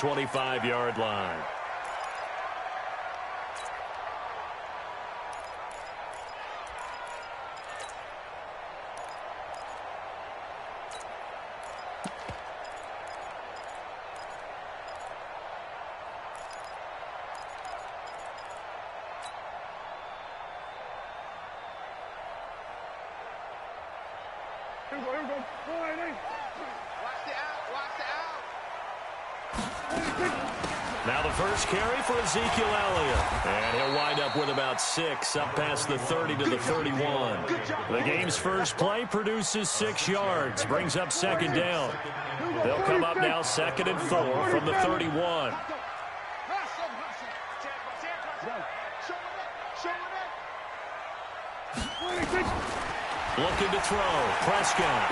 25-yard line. Now the first carry for Ezekiel Elliott. And he'll wind up with about 6, up past the 30 to the 31. The game's first play produces 6 yards, brings up second down. They'll come up now 2nd and 4 from the 31. Looking to throw. Prescott.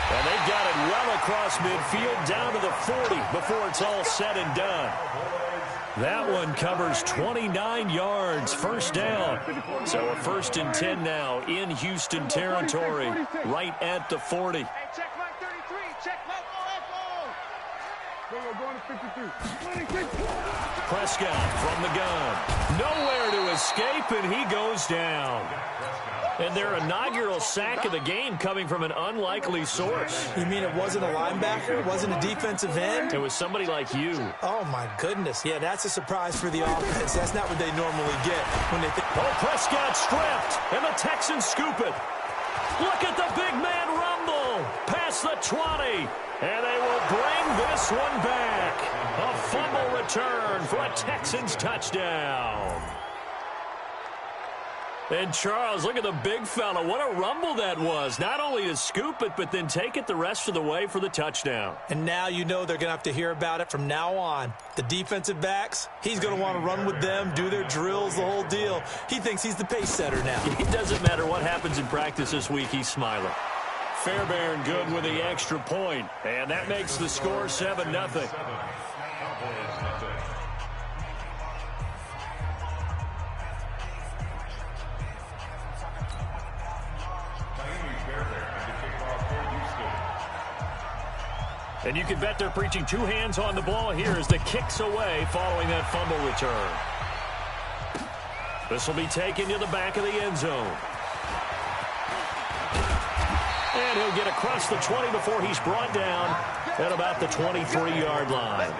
And they've got it well across midfield down to the 40 before it's all said and done. That one covers 29 yards, first down. So a 1st and 10 now in Houston territory, right at the 40. Hey, check mark 33. Check mark Prescott from the gun. Nowhere to escape, and he goes down. And their inaugural sack of the game coming from an unlikely source. You mean it wasn't a linebacker? It wasn't a defensive end? It was somebody like you. Oh, my goodness. Yeah, that's a surprise for the offense. That's not what they normally get when they think. Oh, Prescott stripped, and the Texans scoop it. Look at the big man rumble. Past the 20. And they will bring this one back. A fumble return for a Texans touchdown. And Charles, look at the big fella. What a rumble that was. Not only to scoop it, but then take it the rest of the way for the touchdown. And now you know they're going to have to hear about it from now on. The defensive backs, he's going to want to run with them, do their drills, the whole deal. He thinks he's the pace setter now. It doesn't matter what happens in practice this week, he's smiling. Fairbairn good with the extra point. And that makes the score 7-0. And you can bet they're preaching 2 hands on the ball here as the kick's away following that fumble return. This will be taken to the back of the end zone. And he'll get across the 20 before he's brought down at about the 23-yard line.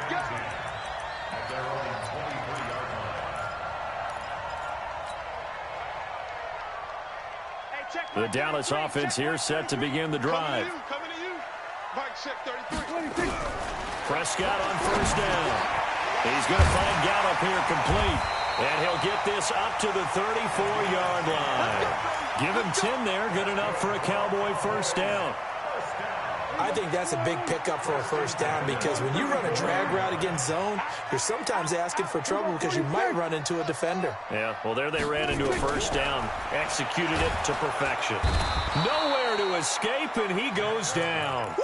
The Dallas offense here set to begin the drive. Prescott on first down. He's going to find Gallup here complete. And he'll get this up to the 34-yard line. Give him 10 there. Good enough for a Cowboy first down. I think that's a big pickup for a first down because when you run a drag route against zone, you're sometimes asking for trouble because you might run into a defender. Yeah, well, there they ran into a first down. Executed it to perfection. Nowhere to escape, and he goes down.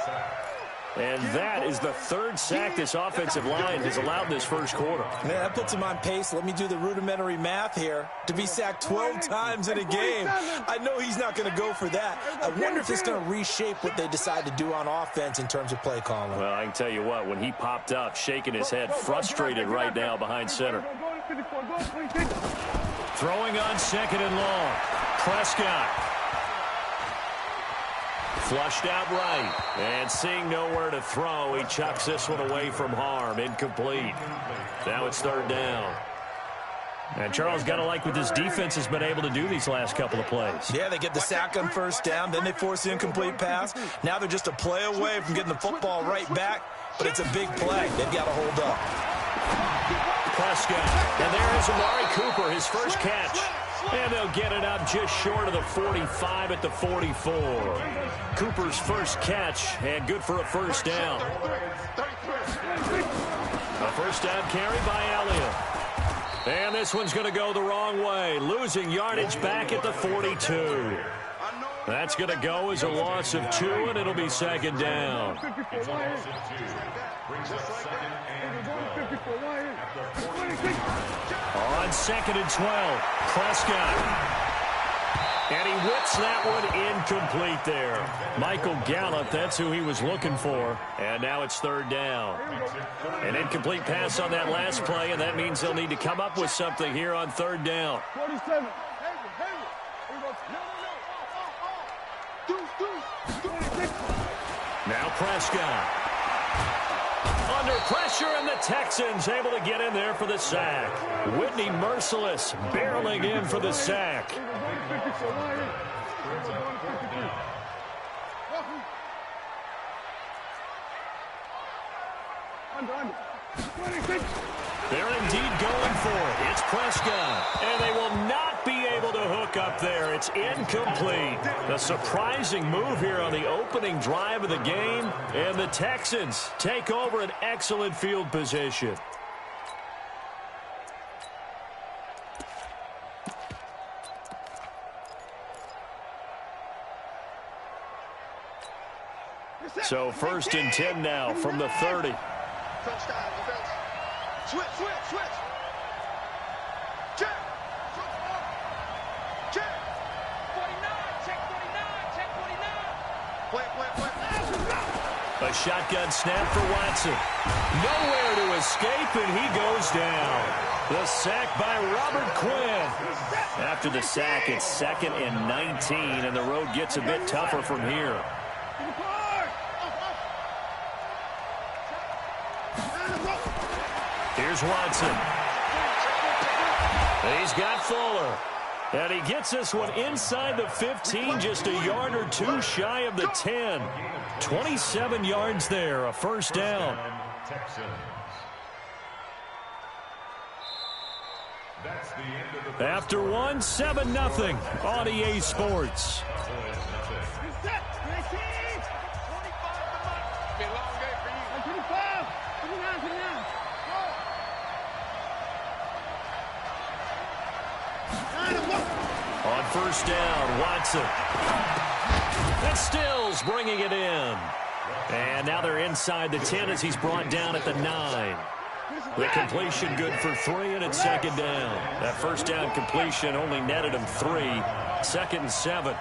And that is the 3rd sack this offensive line has allowed in this first quarter. Man, that puts him on pace. Let me do the rudimentary math here. To be sacked 12 times in a game, I know he's not going to go for that. I wonder if it's going to reshape what they decide to do on offense in terms of play calling. Well, I can tell you what, when he popped up, shaking his head, frustrated right now behind center. Throwing on 2nd and long. Prescott. Flushed out right, and seeing nowhere to throw, he chucks this one away from harm. Incomplete. Now it's 3rd down. And Charles, got to like what this defense has been able to do these last couple of plays. Yeah, they get the sack on first down, then they force the incomplete pass. Now they're just a play away from getting the football right back, but it's a big play. They've got to hold up. Prescott, and there is Amari Cooper, his first catch. And they'll get it up just short of the 45 at the 44. Cooper's first catch, and good for a first down. A first down carry by Elliott. And this one's going to go the wrong way, losing yardage back at the 42. That's going to go as a loss of 2, and it'll be 2nd down. On 2nd and 12, Prescott. And he whips that one incomplete there. Michael Gallup, that's who he was looking for. And now it's third down. An incomplete pass on that last play, and that means they'll need to come up with something here on third down. 47. Now Prescott. Under pressure, and the Texans able to get in there for the sack. Whitney Mercilus barreling in for the sack. They're indeed going for it. It's Prescott. And they will not be able to hook up there. It's incomplete. A surprising move here on the opening drive of the game. And the Texans take over an excellent field position. So 1st and 10 now from the 30. Touchdown, defense. Switch. Check. Check. 49. Check 49. Check 49. Play. A shotgun snap for Watson. Nowhere to escape, and he goes down. The sack by Robert Quinn. After the sack, it's 2nd and 19, and the road gets a bit tougher from here. Here's Watson. And he's got Fuller. And he gets this one inside the 15, just a yard or two shy of the 10. 27 yards there, a first down. After one, 7-0 on EA Sports. On first down, Watson. And Stills bringing it in. And now they're inside the 10 as he's brought down at the 9. The completion good for 3, and it's 2nd down. That first down completion only netted him 3. 2nd and 7.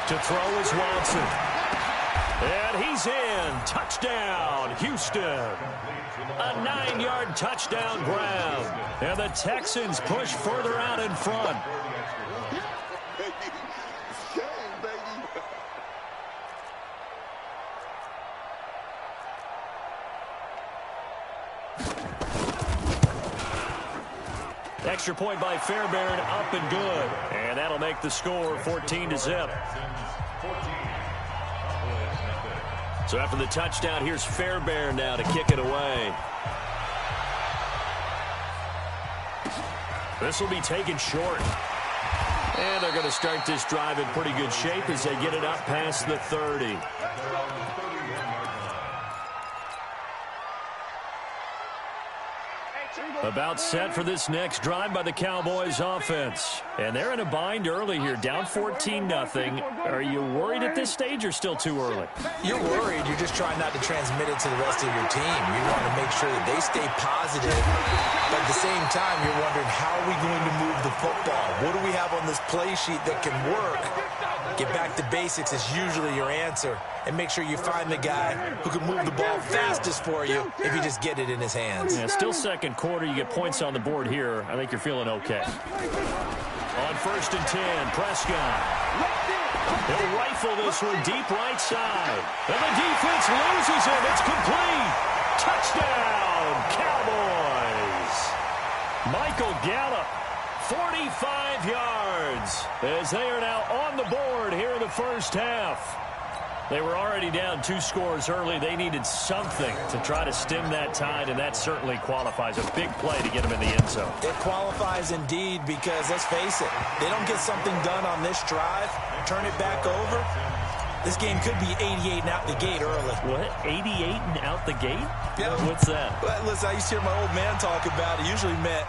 To throw is Watson. And he's in. Touchdown, Houston. A 9-yard touchdown grab. And the Texans push further out in front. Extra point by Fairbairn, up and good. And that'll make the score 14-0. So after the touchdown, here's Fairbairn now to kick it away. This will be taken short. And they're going to start this drive in pretty good shape as they get it up past the 30. About set for this next drive by the Cowboys offense. And they're in a bind early here, down 14-0. Are you worried at this stage or still too early? You're worried. You're just trying not to transmit it to the rest of your team. You want to make sure that they stay positive. But at the same time, you're wondering, how are we going to move the football? What do we have on this play sheet that can work? Get back to basics is usually your answer. And make sure you find the guy who can move the ball fastest for you if you just get it in his hands. Yeah, still second quarter. You get points on the board here. I think you're feeling okay. On 1st and 10, Prescott. He'll rifle this one deep right side. And the defense loses it. It's complete. Touchdown, Cowboys. Michael Gallup, 45 yards, as they are now on the board here in the first half. They were already down 2 scores early. They needed something to try to stem that tide, and that certainly qualifies. A big play to get them in the end zone. It qualifies indeed because, let's face it, they don't get something done on this drive, turn it back over, this game could be 88 and out the gate early. What? 88 and out the gate? Yeah. What's that? Well, listen, I used to hear my old man talk about it. Usually meant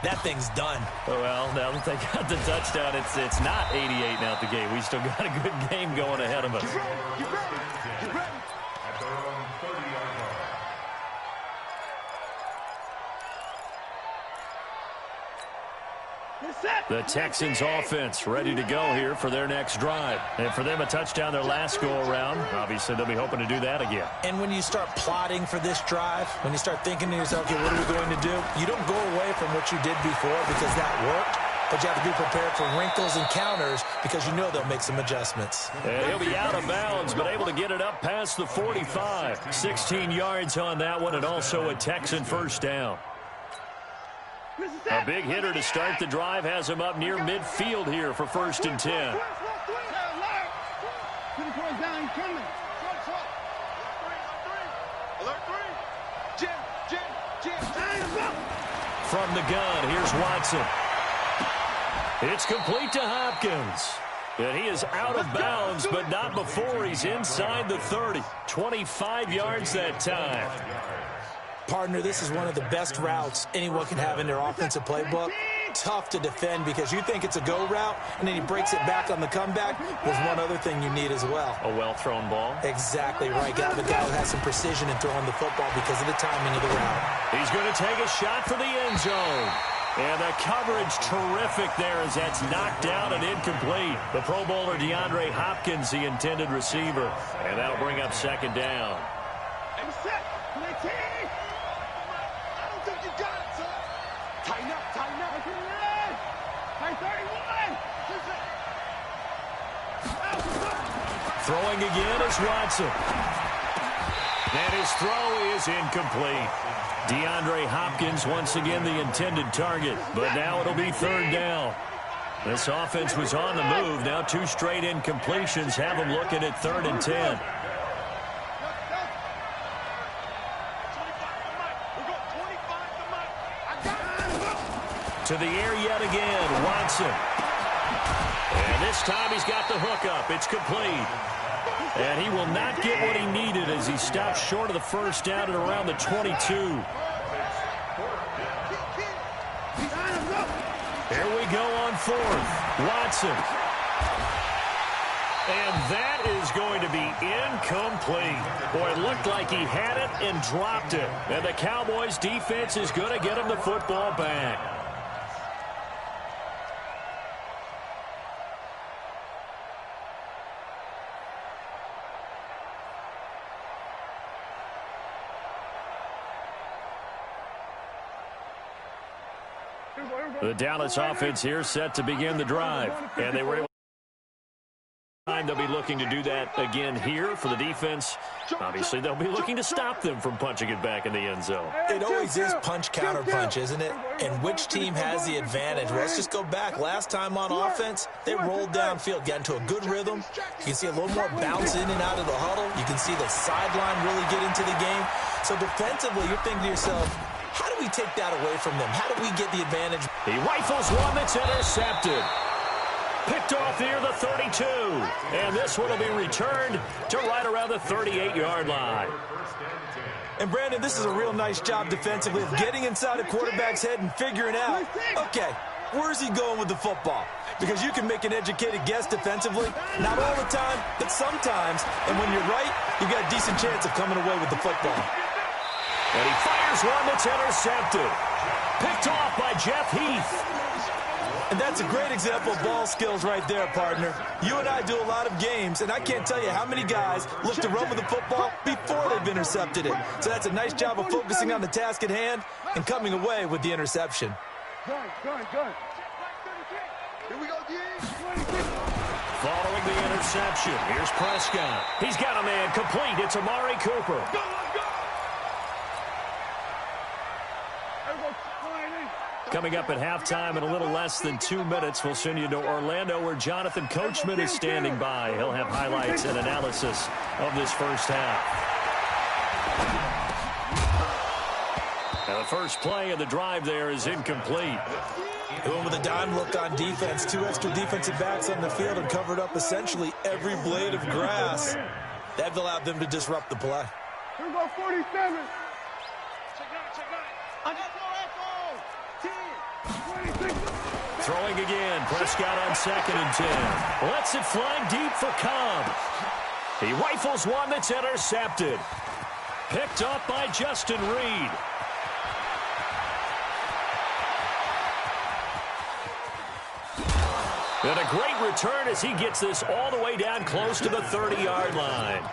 that thing's done. Well, now that they got the touchdown, it's not 88 and out the gate. We still got a good game going ahead of us. The Texans offense ready to go here for their next drive. And for them, a touchdown their last go-around. Obviously, they'll be hoping to do that again. And when you start plotting for this drive, when you start thinking to yourself, okay, what are we going to do? You don't go away from what you did before because that worked. But you have to be prepared for wrinkles and counters because you know they'll make some adjustments. And he'll be out of bounds, but able to get it up past the 45. 16 yards on that one, and also a Texan first down. A big hitter to start the drive has him up near midfield here for 1st and 10. From the gun, here's Watson. It's complete to Hopkins. And he is out of bounds, but not before he's inside the 30. 25 yards that time. Partner, this is one of the best routes anyone can have in their offensive playbook. Tough to defend because you think it's a go route, and then he breaks it back on the comeback. There's one other thing you need as well. A well-thrown ball. Exactly right. Got the guy who has some precision in throwing the football because of the timing of the route. He's going to take a shot for the end zone. And the coverage terrific there as that's knocked down and incomplete. The Pro Bowler DeAndre Hopkins, the intended receiver. And that'll bring up 2nd down. Throwing again is Watson. And his throw is incomplete. DeAndre Hopkins once again the intended target, but now it'll be 3rd down. This offense was on the move. Now 2 straight incompletions have them looking at 3rd and 10. To the air yet again, Watson. And this time he's got the hook up. It's complete. And he will not get what he needed as he stops short of the 1st down at around the 22. Here we go on 4th. Watson. And that is going to be incomplete. Boy, it looked like he had it and dropped it. And the Cowboys defense is going to get him the football back. The Dallas offense here set to begin the drive. And they were able to they'll be looking to do that again here for the defense. Obviously, they'll be looking to stop them from punching it back in the end zone. It always is punch-counter-punch, isn't it? And which team has the advantage? Well, let's just go back. Last time on offense, they rolled downfield, got into a good rhythm. You can see a little more bounce in and out of the huddle. You can see the sideline really get into the game. So defensively, you're thinking to yourself, how do we take that away from them? How do we get the advantage? He rifles one that's intercepted. Picked off near the 32. And this one will be returned to right around the 38-yard line. And, Brandon, this is a real nice job defensively of getting inside a quarterback's head and figuring out, okay, where's he going with the football? Because you can make an educated guess defensively, not all the time, but sometimes. And when you're right, you've got a decent chance of coming away with the football. And he fires one that's intercepted. Picked off by Jeff Heath. And that's a great example of ball skills right there, partner. You and I do a lot of games, and I can't tell you how many guys look to run with the football before they've intercepted it. So that's a nice job of focusing on the task at hand and coming away with the interception. Good. Here we go, Following the interception, here's Prescott. He's got a man complete. It's Amari Cooper. Coming up at halftime in a little less than 2 minutes, we'll send you to Orlando where Jonathan Coachman is standing by. He'll have highlights and analysis of this first half. Now the first play of the drive there is incomplete. Going with a dime look on defense, 2 extra defensive backs on the field and covered up essentially every blade of grass. That allowed them to disrupt the play. Here we go, 47. Throwing again, Prescott on 2nd and 10. Lets it fly deep for Cobb. He rifles one that's intercepted. Picked up by Justin Reed. And a great return as he gets this all the way down close to the 30-yard line.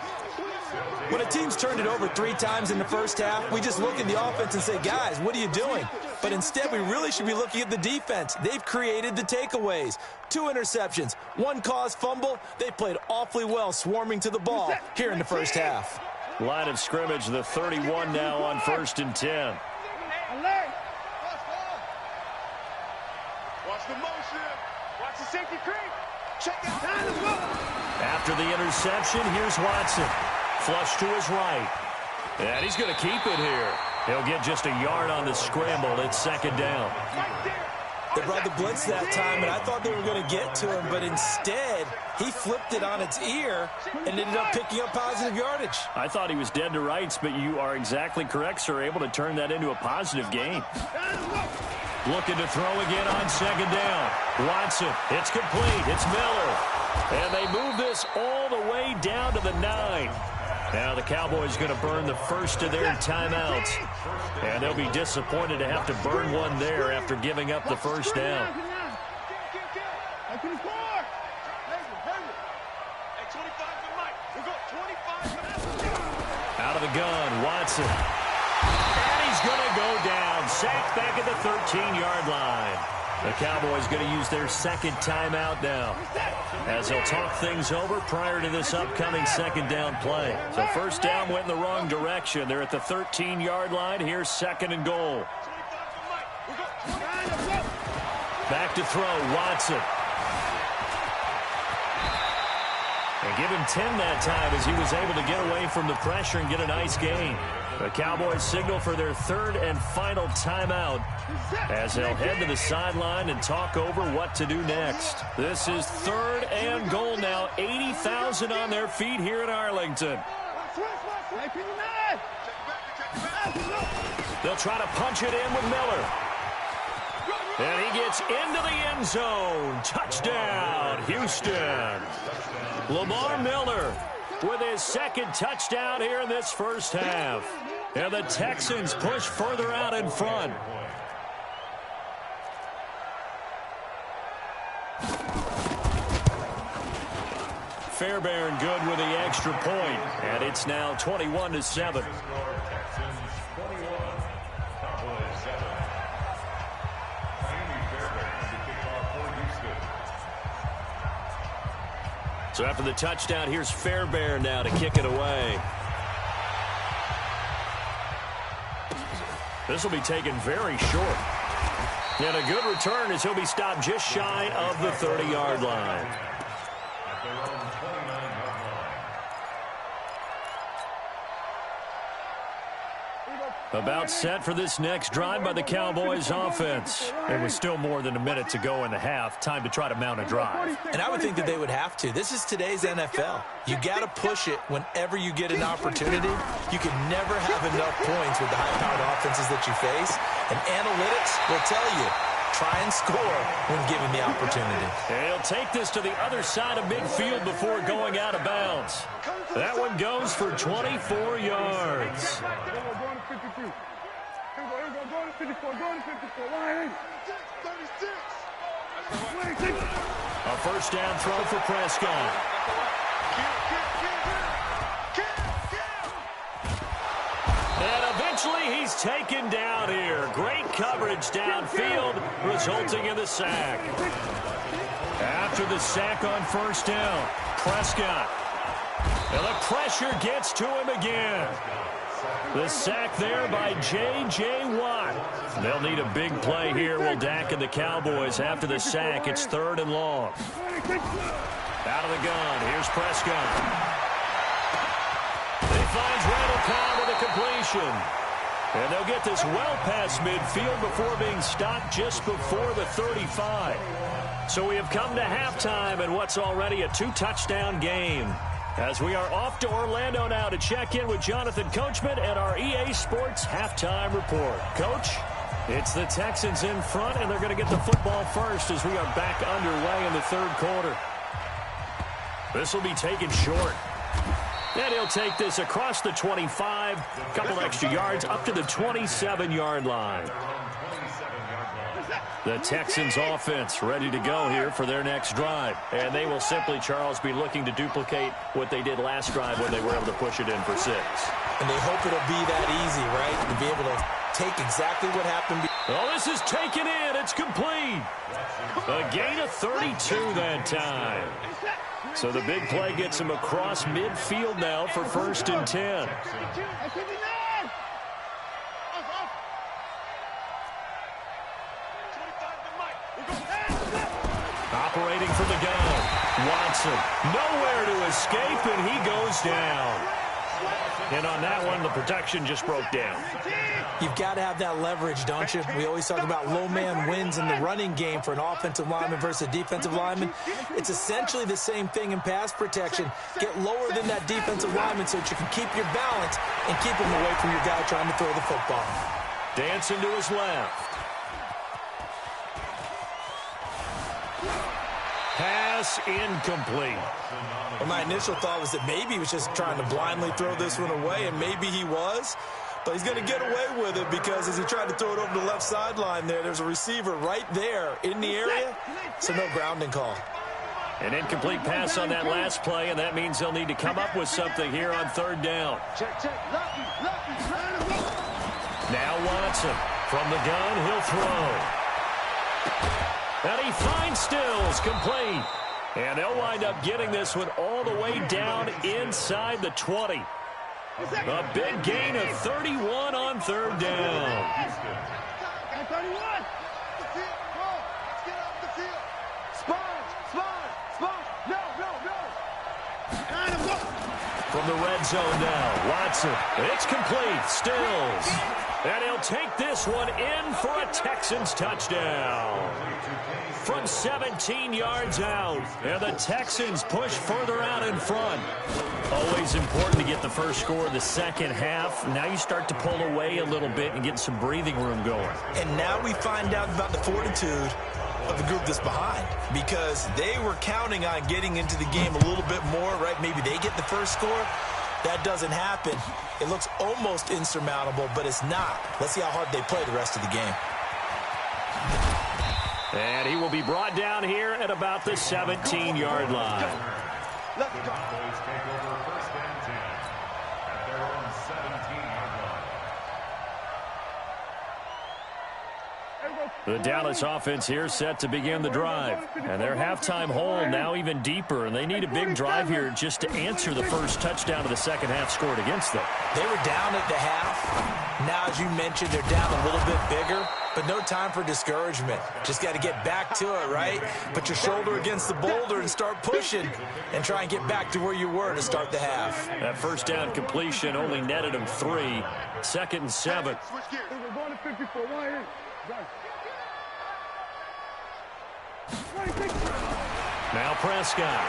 When a team's turned it over 3 times in the first half, we just look at the offense and say, guys, what are you doing? But instead, we really should be looking at the defense. They've created the takeaways. 2 interceptions, 1 caused fumble. They played awfully well swarming to the ball here in the first half. Line of scrimmage, the 31 now on 1st and 10. Watch the motion. Watch the safety creep. Check it out. After the interception, here's Watson. Flush to his right. And he's going to keep it here. He'll get just a yard on the scramble. It's 2nd down. They brought the blitz that time, and I thought they were going to get to him, but instead, he flipped it on its ear and ended up picking up positive yardage. I thought he was dead to rights, but you are exactly correct, sir. Able to turn that into a positive gain. Looking to throw again on 2nd down. Watson, it's complete. It's Miller. And they move this all the way down to the 9. Now the Cowboys going to burn the first of their timeouts. And they'll be disappointed to have to burn one there after giving up the first down. Out of the gun, Watson. And he's going to go down. Sacked back at the 13-yard line. The Cowboys going to use their 2nd timeout now, as they'll talk things over prior to this upcoming 2nd down play. So 1st down went in the wrong direction. They're at the 13-yard line. Here's 2nd and goal. Back to throw, Watson. And give him 10 that time as he was able to get away from the pressure and get a nice gain. The Cowboys signal for their 3rd and final timeout as they'll head to the sideline and talk over what to do next. This is 3rd and goal now. 80,000 on their feet here in Arlington. They'll try to punch it in with Miller. And he gets into the end zone. Touchdown, Houston. Lamar Miller with his 2nd touchdown here in this first half. And the Texans push further out in front. Fairbairn good with the extra point. And it's now 21-7. So after the touchdown, here's Fairbairn now to kick it away. This will be taken very short. And a good return as he'll be stopped just shy of the 30-yard line. About set for this next drive by the Cowboys offense. It was still more than a minute to go in the half. Time to try to mount a drive. And I would think that they would have to. This is today's NFL. You got to push it whenever you get an opportunity. You can never have enough points with the high-powered offenses that you face. And analytics will tell you, try and score when given the opportunity. And he'll take this to the other side of midfield before going out of bounds. That one goes for 24 yards. A 1st down throw for Prescott. And eventually he's taken down here. Great coverage downfield, resulting in the sack. After the sack on 1st down, Prescott. And the pressure gets to him again. The sack there by J.J. Watt. They'll need a big play here. Will Dak and the Cowboys after the sack. It's 3rd and long. Out of the gun. Here's Prescott. He finds Randall Cobb with a completion. And they'll get this well past midfield before being stopped just before the 35. So we have come to halftime in what's already a 2-touchdown game. As we are off to Orlando now to check in with Jonathan Coachman and our EA Sports Halftime Report. Coach, it's the Texans in front, and they're going to get the football first as we are back underway in the 3rd quarter. This will be taken short. And he'll take this across the 25, couple extra yards up to the 27-yard line. The Texans offense ready to go here for their next drive. And they will simply, Charles, be looking to duplicate what they did last drive when they were able to push it in for 6. And they hope it'll be that easy, right? To be able to take exactly what happened. Oh, this is taken in. It's complete. A gain of 32 that time. So the big play gets him across midfield now for 1st and 10. Operating from the gun, Watson, nowhere to escape, and he goes down. And on that one, the protection just broke down. You've got to have that leverage, don't you? We always talk about low man wins in the running game for an offensive lineman versus a defensive lineman. It's essentially the same thing in pass protection. Get lower than that defensive lineman so that you can keep your balance and keep him away from your guy trying to throw the football. Dancing to his left. Pass incomplete. Well, my initial thought was that maybe he was just trying to blindly throw this one away, and maybe he was. But he's going to get away with it because as he tried to throw it over the left sideline there's a receiver right there in the area, so no grounding call. An incomplete pass on that last play, and that means they'll need to come up with something here on 3rd down. Now Watson from the gun, he'll throw. And he finds Stills, complete. And they'll wind up getting this one all the way down inside the 20. A big gain of 31 on 3rd down. From the red zone now, Watson. It's complete. Stills. And he'll take this one in for a Texans touchdown. From 17 yards out. And the Texans push further out in front. Always important to get the first score of the second half. Now you start to pull away a little bit and get some breathing room going. And now we find out about the fortitude of the group that's behind, because they were counting on getting into the game a little bit more, right? Maybe they get the first score. That doesn't happen. It looks almost insurmountable, but it's not. Let's see how hard they play the rest of the game. And he will be brought down here at about the 17-yard line. Let's go. The Dallas offense here set to begin the drive. And their halftime hole now even deeper. And they need a big drive here just to answer the first touchdown of the second half scored against them. They were down at the half. Now, as you mentioned, they're down a little bit bigger. But no time for discouragement. Just got to get back to it, right? Put your shoulder against the boulder and start pushing. And try and get back to where you were to start the half. That first down completion only netted him 3. 2nd and 7. Now Prescott.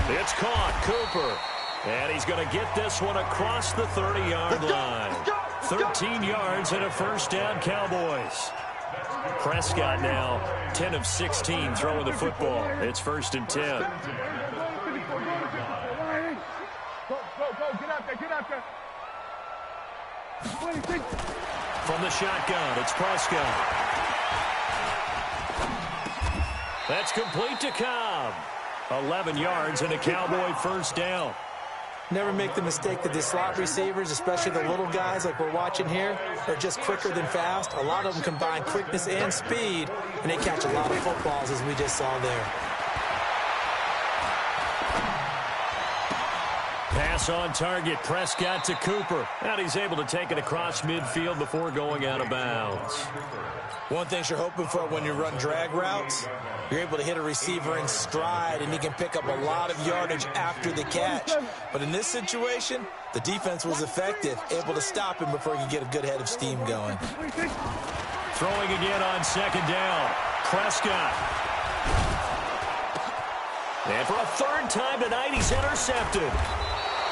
It's caught. Cooper. And he's going to get this one across the 30-yard line. 13 yards and a first down, Cowboys. Prescott now 10 of 16 throwing the football. It's 1st and 10. Go, get out there, get out there. From the shotgun, it's Prescott. That's complete to Cobb. 11 yards and a Cowboy first down. Never make the mistake that the slot receivers, especially the little guys like we're watching here, are just quicker than fast. A lot of them combine quickness and speed, and they catch a lot of footballs, as we just saw there. Pass on target, Prescott to Cooper. And he's able to take it across midfield before going out of bounds. One thing you're hoping for when you run drag routes, you're able to hit a receiver in stride, and he can pick up a lot of yardage after the catch. But in this situation, the defense was effective, able to stop him before he could get a good head of steam going. Throwing again on 2nd down, Prescott. And for a 3rd time tonight, he's intercepted.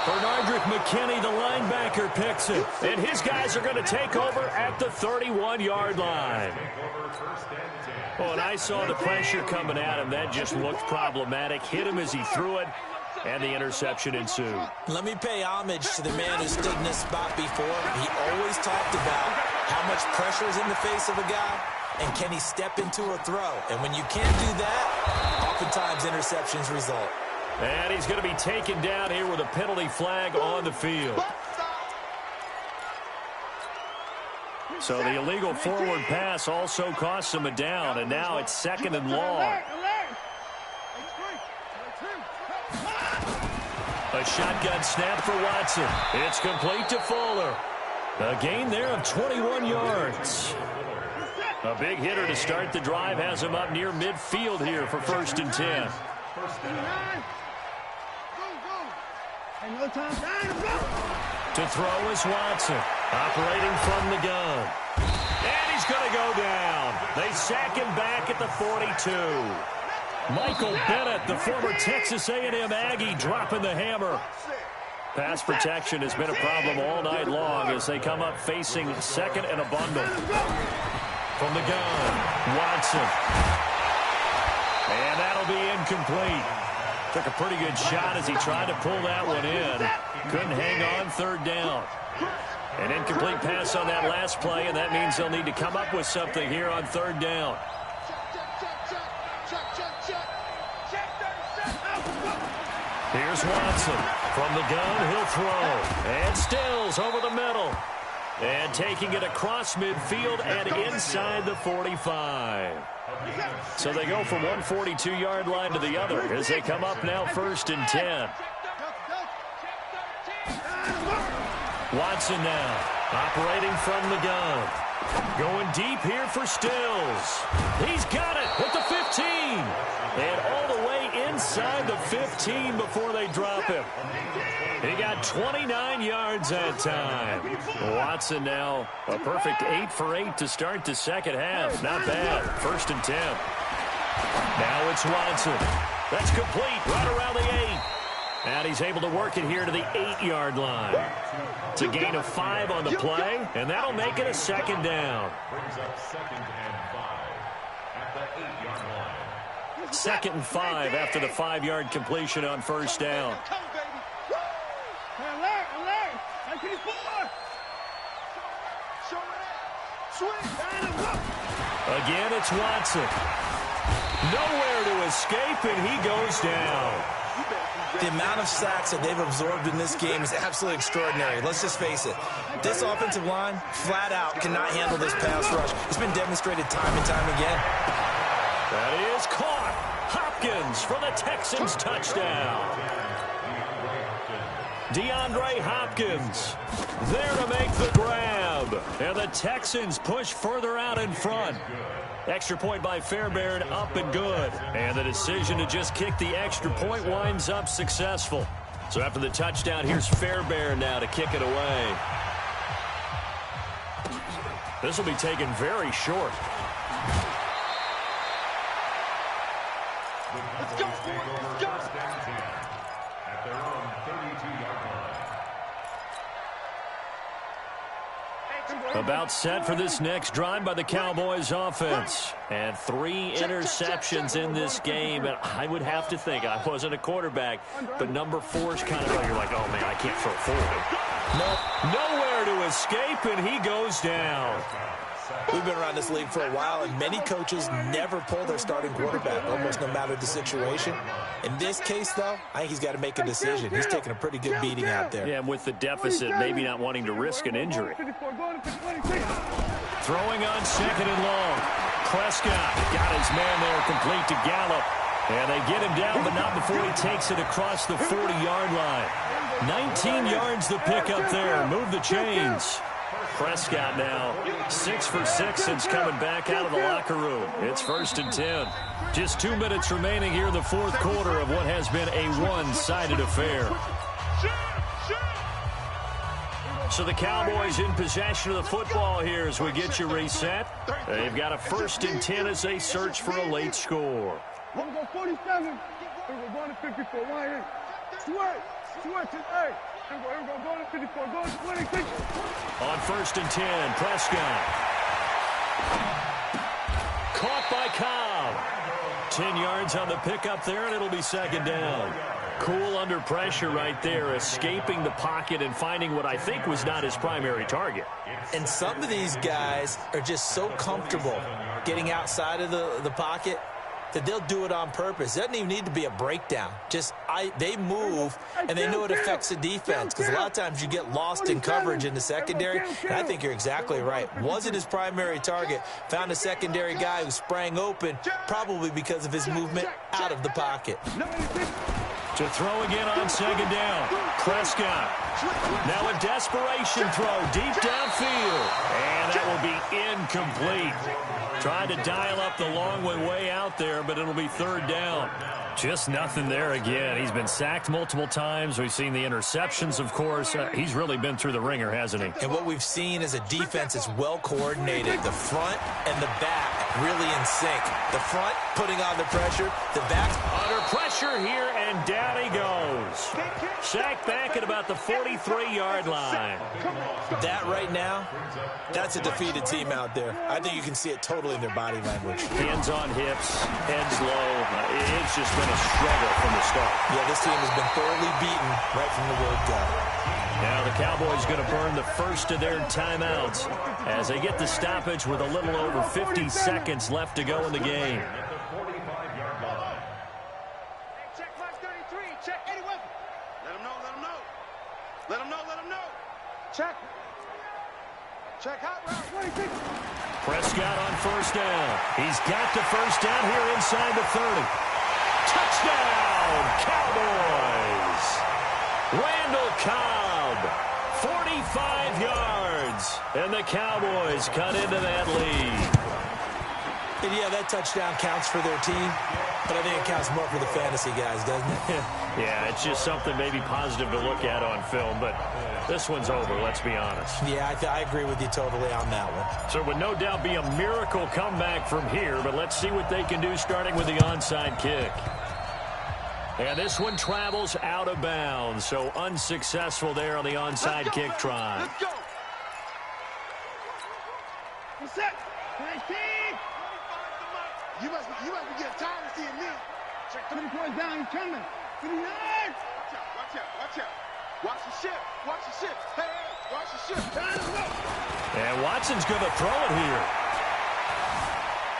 Bernardrick McKinney, the linebacker, picks it. And his guys are going to take over at the 31-yard line. Oh, and I saw the pressure coming at him. That just looked problematic. Hit him as he threw it, and the interception ensued. Let me pay homage to the man who stood in this spot before. He always talked about How much pressure is in the face of a guy, and can he step into a throw? And when you can't do that, oftentimes interceptions result. And he's going to be taken down here with a penalty flag on the field. So the illegal forward pass also costs him a down, and now it's 2nd and long. A shotgun snap for Watson. It's complete to Fuller. A gain there of 21 yards. A big hitter to start the drive has him up near midfield here for 1st and 10. To throw is Watson, operating from the gun. And he's going to go down. They sack him back at the 42. Michael Bennett, the former Texas A&M Aggie, dropping the hammer. Pass protection has been a problem all night long as they come up facing 2nd and a bundle. From the gun, Watson. And that'll be incomplete. Took a pretty good shot as he tried to pull that one in. Couldn't hang on 3rd down. An incomplete pass on that last play, and that means they'll need to come up with something here on 3rd down. Here's Watson. From the gun, he'll throw. And Stills over the middle. And taking it across midfield and inside the 45. So they go from one 42-yard line to the other as they come up now 1st and 10. Watson now, operating from the gun. Going deep here for Stills. He's got it at the 15. And all the way inside the 15 before they drop him. He got 29 yards that time. Watson now a perfect 8 for 8 to start the 2nd half. Not bad. 1st and 10. Now it's Watson. That's complete right around the 8. And he's able to work it here to the 8-yard line. It's a gain of 5 on the play, and that'll make it a 2nd down. 2nd and 5 after the 5-yard completion on 1st down. Again, it's Watson. Nowhere to escape, and he goes down. The amount of sacks that they've absorbed in this game is absolutely extraordinary. Let's just face it. This offensive line, flat out, cannot handle this pass rush. It's been demonstrated time and time again. That is caught. Hopkins for the Texans touchdown. DeAndre Hopkins there to make the grab. And the Texans push further out in front. Extra point by Fairbairn, up and good. And the decision to just kick the extra point winds up successful. So after the touchdown, here's Fairbairn now to kick it away. This will be taken very short. Let's go, let's go. At their own 32-yard line. About set for this next drive by the Cowboys offense. And 3 interceptions in this game. And I would have to think, I wasn't a quarterback, but number 4's kind of like, you're like, oh man, I can't throw forward. Nowhere to escape, and he goes down. We've been around this league for a while, and many coaches never pull their starting quarterback, almost no matter the situation. In this case, though, I think he's got to make a decision. He's taking a pretty good beating out there. Yeah, and with the deficit, maybe not wanting to risk an injury. Throwing on 2nd and long. Prescott got his man there complete to Gallup. And they get him down, but not before he takes it across the 40-yard line. 19 yards the pickup there. Move the chains. Prescott now 6 for 6 since coming back out of the locker room. It's 1st and 10. Just 2 minutes remaining here in the 4th quarter of what has been a one-sided affair. So the Cowboys in possession of the football here as we get you reset. They've got a 1st and 10 as they search for a late score. I'm going to go 47. We're going to 54. 1 2 8. We're going to 54. Go to 26. On 1st and 10, Prescott. Caught by Cobb. 10 yards on the pickup there, and it'll be 2nd down. Cool under pressure right there, escaping the pocket and finding what I think was not his primary target. And some of these guys are just so comfortable getting outside of the pocket that they'll do it on purpose. It doesn't even need to be a breakdown. They move, and they know it affects the defense, because a lot of times you get lost in coverage in the secondary, and I think you're exactly right. Wasn't his primary target. Found a secondary guy who sprang open, probably because of his movement out of the pocket. To throw again on second down. Prescott. Now a desperation throw deep downfield. And that will be incomplete. Tried to dial up the long way out there, but it'll be third down. Just nothing there again. He's been sacked multiple times. We've seen the interceptions, of course. He's really been through the ringer, hasn't he? And what we've seen is a defense that's well coordinated. The front and the back really in sync. The front putting on the pressure. The back under pressure here, and down he goes. Sacked back at about the 43-yard line. That right now, that's a defeated team out there. I think you can see it totally in their body language. Hands on hips, heads low. It's just been a struggle from the start. Yeah, this team has been thoroughly beaten right from the word go. Now the Cowboys going to burn the first of their timeouts as they get the stoppage with a little over 50 seconds left to go in the game. Check Mark 33. Check any weapon. Let him know. Let him know. Let him know. Let him know. Check. Check hot route. 26. Prescott on first down. He's got the first down here inside the 30. Touchdown, Cowboys. Randall Cobb, 45 yards. And the Cowboys cut into that lead. And yeah, that touchdown counts for their team, but I think it counts more for the fantasy guys, doesn't it? Yeah, it's just something maybe positive to look at on film, but this one's over, let's be honest. Yeah, I agree with you totally on that one. So it would no doubt be a miracle comeback from here, but let's see what they can do starting with the onside kick. And this one travels out of bounds, so unsuccessful there on the onside kick try. Let's go. What's up? 19. You must be getting tired of seeing me. Check 3 points down, he's coming. 3 yards. Watch out. Watch the ship. Hey, watch the ship. And Watson's going to throw it here.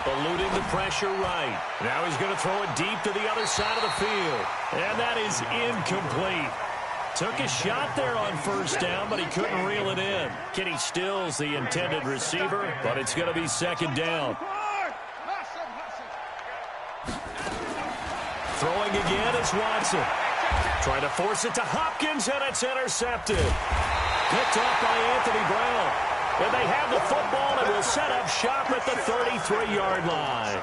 Eluding the pressure right. Now he's going to throw it deep to the other side of the field. And that is incomplete. Took a shot there on first down, but he couldn't reel it in. Kenny Stills, the intended receiver, but it's going to be second down. Throwing again is Watson. Trying to force it to Hopkins, and it's intercepted. Picked off by Anthony Brown. And they have the football and will set up shop at the 33-yard line.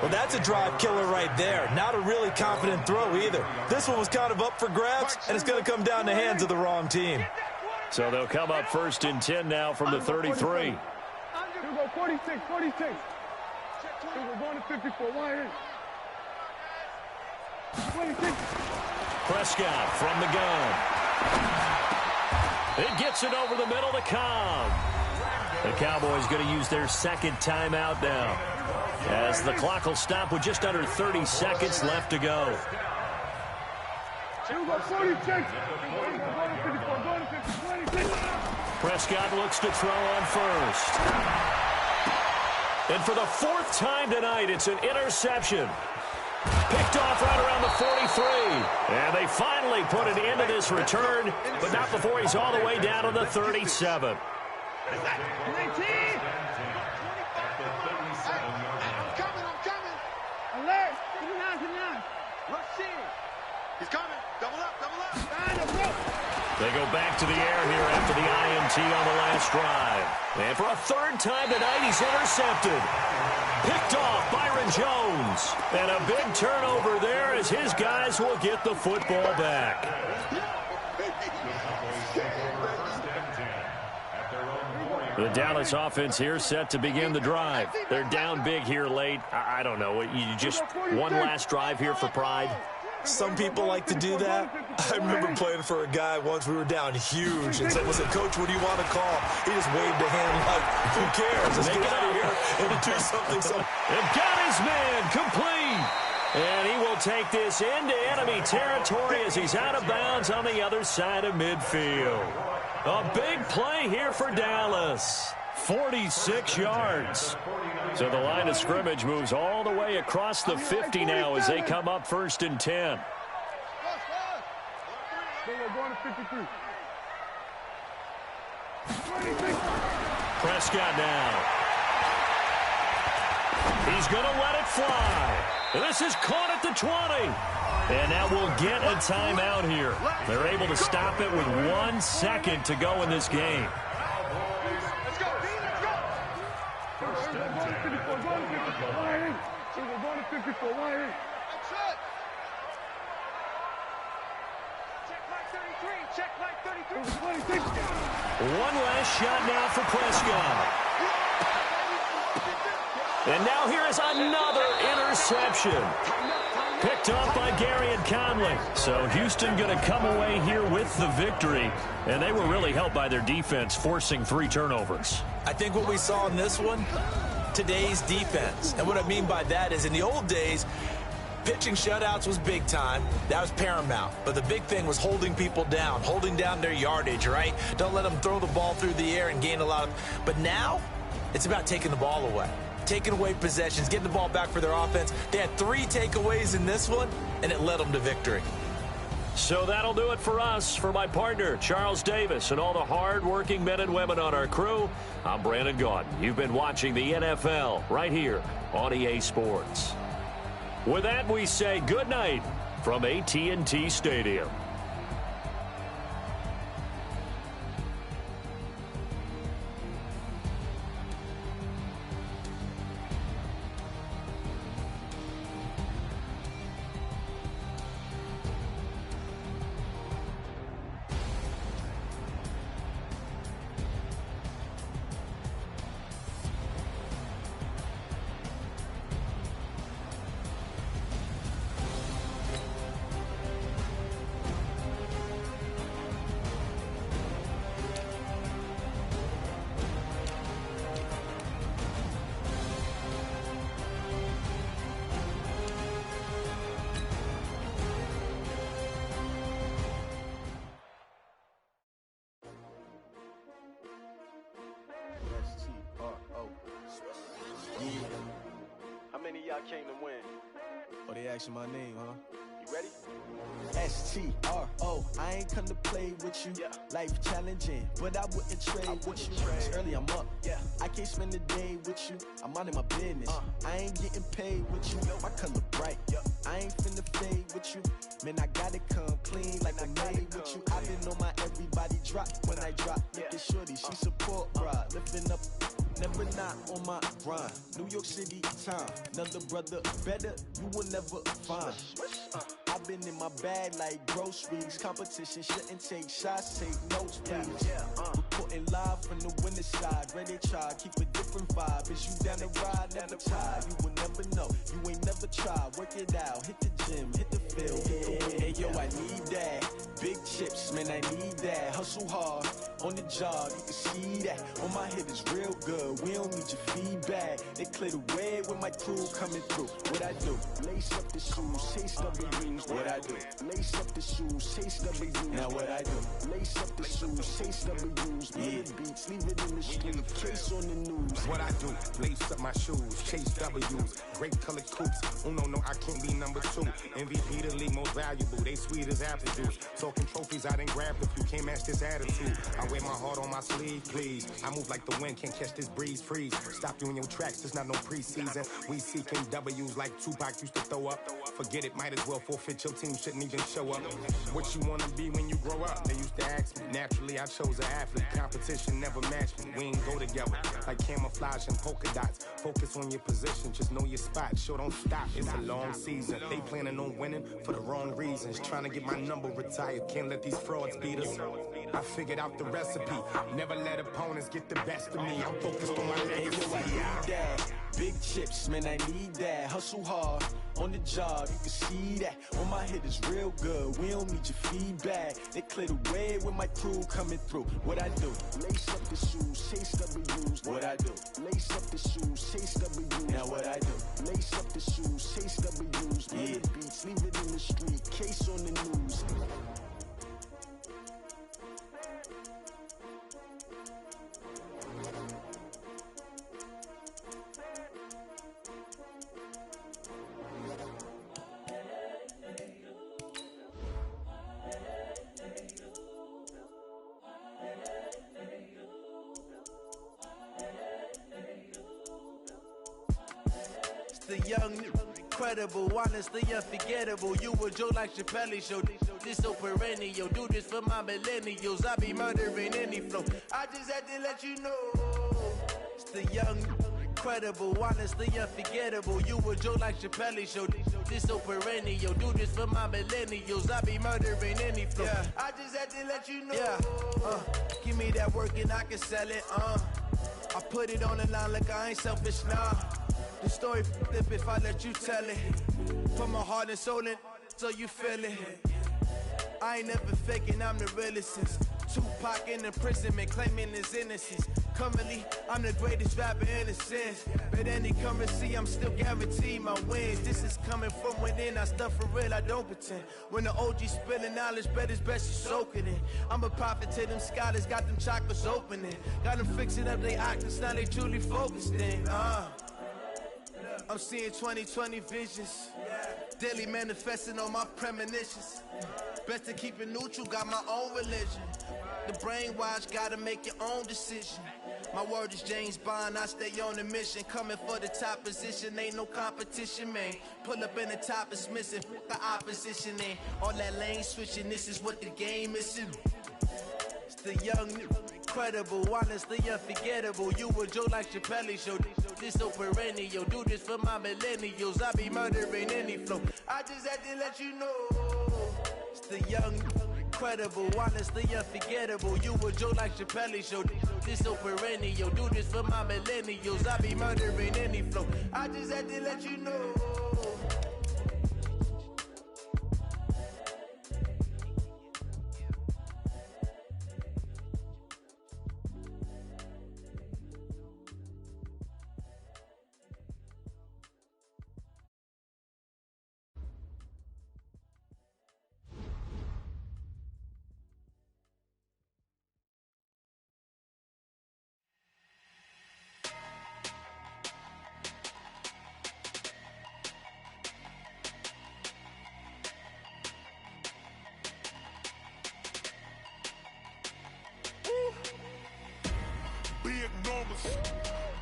Well, that's a drive killer right there. Not a really confident throw either. This one was kind of up for grabs, and it's going to come down the hands of the wrong team. So they'll come up first and 10 now from the 33. Here we go, 46. Here we're going to 54. 1 26. Prescott from the gun. It gets it over the middle to Cobb. The Cowboys going to use their second timeout now, as the clock will stop with just under 30 seconds left to go. Here we go, 46. Going to 54. Going to 50. 26. Prescott looks to throw on first. And for the 4th time tonight, it's an interception. Picked off right around the 43. And they finally put an end to this return, but not before he's all the way down to the 37. 19. I'm coming. Alert. 59. Rush in. He's coming. Double up. They go back to the air here after the INT on the last drive. And for a 3rd time tonight, he's intercepted. Picked off Byron Jones. And a big turnover there as his guys will get the football back. The Dallas offense here set to begin the drive. They're down big here late. I don't know. You just one last drive here for pride. Some people like to do that. I remember playing for a guy once. We were down huge, and someone said, "Coach, what do you want to call?" He just waved a hand like, "Who cares? Let's get out of here and do something." They've got his man complete. And he will take this into enemy territory as he's out of bounds on the other side of midfield. A big play here for Dallas. 46 yards. So the line of scrimmage moves all the way across the 50 now as they come up 1st and 10. Prescott now. He's going to let it fly. This is caught at the 20. And now we'll get a timeout here. They're able to stop it with 1 second to go in this game. Let's go, D, let's go. Check my 33. Check my 33. One last shot now for Prescott. And now here is another interception. Picked off by Garyon Conley. So Houston going to come away here with the victory. And they were really helped by their defense, forcing 3 turnovers. I think what we saw in this one, today's defense. And what I mean by that is in the old days, pitching shutouts was big time. That was paramount. But the big thing was holding people down, holding down their yardage, right? Don't let them throw the ball through the air and gain a lot of... But now, it's about taking the ball away. Taking away possessions, getting the ball back for their offense. They had 3 takeaways in this one, and it led them to victory. So that'll do it for us. For my partner, Charles Davis, and all the hard-working men and women on our crew, I'm Brandon Gaudin. You've been watching the NFL right here on EA Sports. With that, we say good night from AT&T Stadium. Came to win. Oh, they asking my name, huh? You ready? S-T-R-O, I ain't come to play with you. Yeah. Life challenging, but I wouldn't trade with you. It's early, I'm up. Yeah. I can't spend the day with you. I'm out of my business. I ain't getting paid with you. My color bright. I ain't finna fade with you. Man, I gotta come clean like I made with you. I've been on my everybody drop when I drop. Look at shorty, she support ride. Lifting up, never not on my grind. New York City time. Another brother better, you will never find. I've been in my bag like groceries. Competition shouldn't take shots, take notes, please. Reporting live from the winter side. Ready to try, keep a different vibe. Is you down the ride, never tired. You will never know, you ain't never tried. Work it out, hit the gym, hit the field. Hey yo, I need that. Big chips, man, I need that. Hustle hard, on the job, you can see that. On my head is real good, we don't need your feedback. They clear the way with my crew coming through. What I do? Lace up the shoes, chase W's. What I do? Lace up the shoes, chase W's. Now what I do? Lace up the shoes, chase W's. Yeah. Beats, leave it in the street, case on the news. What I do? Lace up my shoes, chase W's. Great colored coops. Oh no, I can't be number 2. MVP the league most valuable. They sweet as apple juice. Talking trophies, I didn't grab the few. Can't match this attitude. I wear my heart on my sleeve, please. I move like the wind, can't catch this breeze. Freeze. Stop you in your tracks. It's not no preseason. We seeking W's like Tupac used to throw up. Forget it, might as well forfeit. Your team shouldn't even show up. What you wanna be when you grow up? They used to ask me. Naturally, I chose an athlete. Competition never matched me. We ain't go together like camouflage and polka dots. Focus on your position, just know your spot. Sure, don't stop. It's a long season. They planning on winning for the wrong reasons. Trying to get my number retired. Can't let these frauds beat us. I figured out the recipe. Never let opponents get the best of me. I'm focused on my legacy. Big chips, man, I need that. Hustle hard, on the job, you can see that. On my head is real good, we don't need your feedback. They clear the way with my crew crew coming through. What I do? Lace up the shoes, chase W's. What I do? Lace up the shoes, chase W's. Now what I do? Lace up the shoes, chase W's. Yeah, beats, leave it in the street, case on the news. The young, incredible, honestly unforgettable. You a Joe like Chappelle show. This so perennial. Do this for my millennials. I be murdering any flow. I just had to let you know. It's the young, incredible, honestly unforgettable. You a Joe like Chappelle show. This so perennial. Do this for my millennials. I be murdering any flow. Yeah. I just had to let you know. Yeah. Give me that work and I can sell it. I put it on the line like I ain't selfish, nah. The story flip if I let you tell it. Put my heart and soul in so you feel it. I ain't never faking, I'm the realest since Tupac in imprisonment, claiming his innocence. Currently, I'm the greatest rapper in a sense. But any currency, I'm still guaranteed my wins. This is coming from within, I stuff for real, I don't pretend. When the OG spilling knowledge, bet it's best you soak it in. I'm a prophet to them scholars, got them chakras opening. Got them fixing up their octaves, now they truly focused in. I'm seeing 2020 visions, daily manifesting on my premonitions. Best to keep it neutral, got my own religion. The brainwash, gotta make your own decision. My word is James Bond, I stay on a mission. Coming for the top position, ain't no competition, man. Pull up in the top is missing, fuck the opposition, man. All that lane switching, this is what the game is. It's the young, incredible, honestly unforgettable. You a Joe like Chappelle show. This so perennial. Do this for my millennials. I be murdering any flow. I just had to let you know. It's the young, incredible, honestly unforgettable. You a Joe like Chappelle show. This so perennial. Do this for my millennials. I be murdering any flow. I just had to let you know.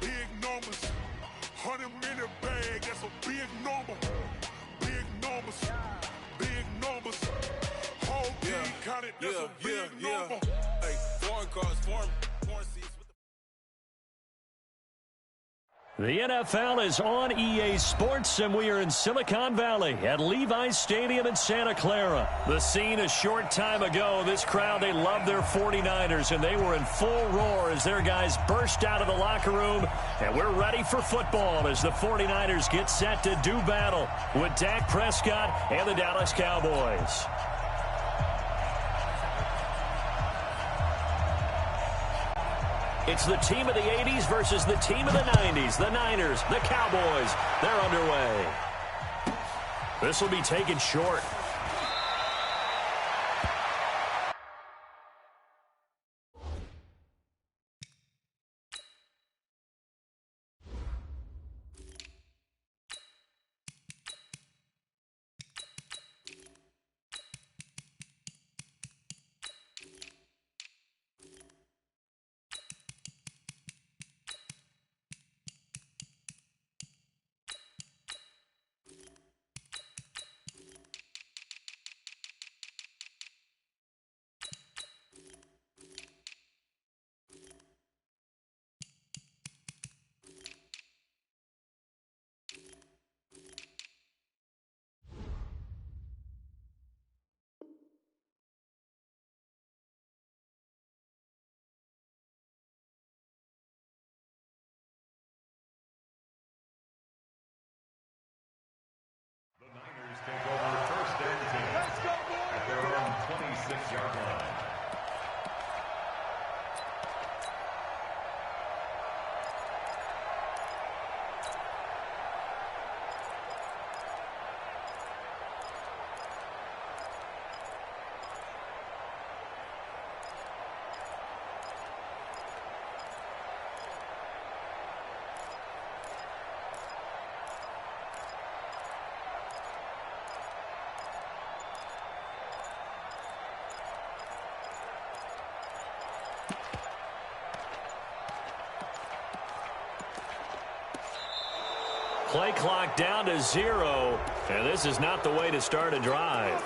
Big numbers, 100-minute bag, that's a big number. Big numbers, whole team counted, that's a big number. Hey, foreign cars, foreign seats. The NFL is on EA Sports, and we are in Silicon Valley at Levi's Stadium in Santa Clara. The scene a short time ago, this crowd, they love their 49ers, and they were in full roar as their guys burst out of the locker room. And we're ready for football as the 49ers get set to do battle with Dak Prescott and the Dallas Cowboys. It's the team of the 80s versus the team of the 90s. The Niners, the Cowboys, they're underway. This will be taken short. play clock down to 0. And this is not the way to start a drive.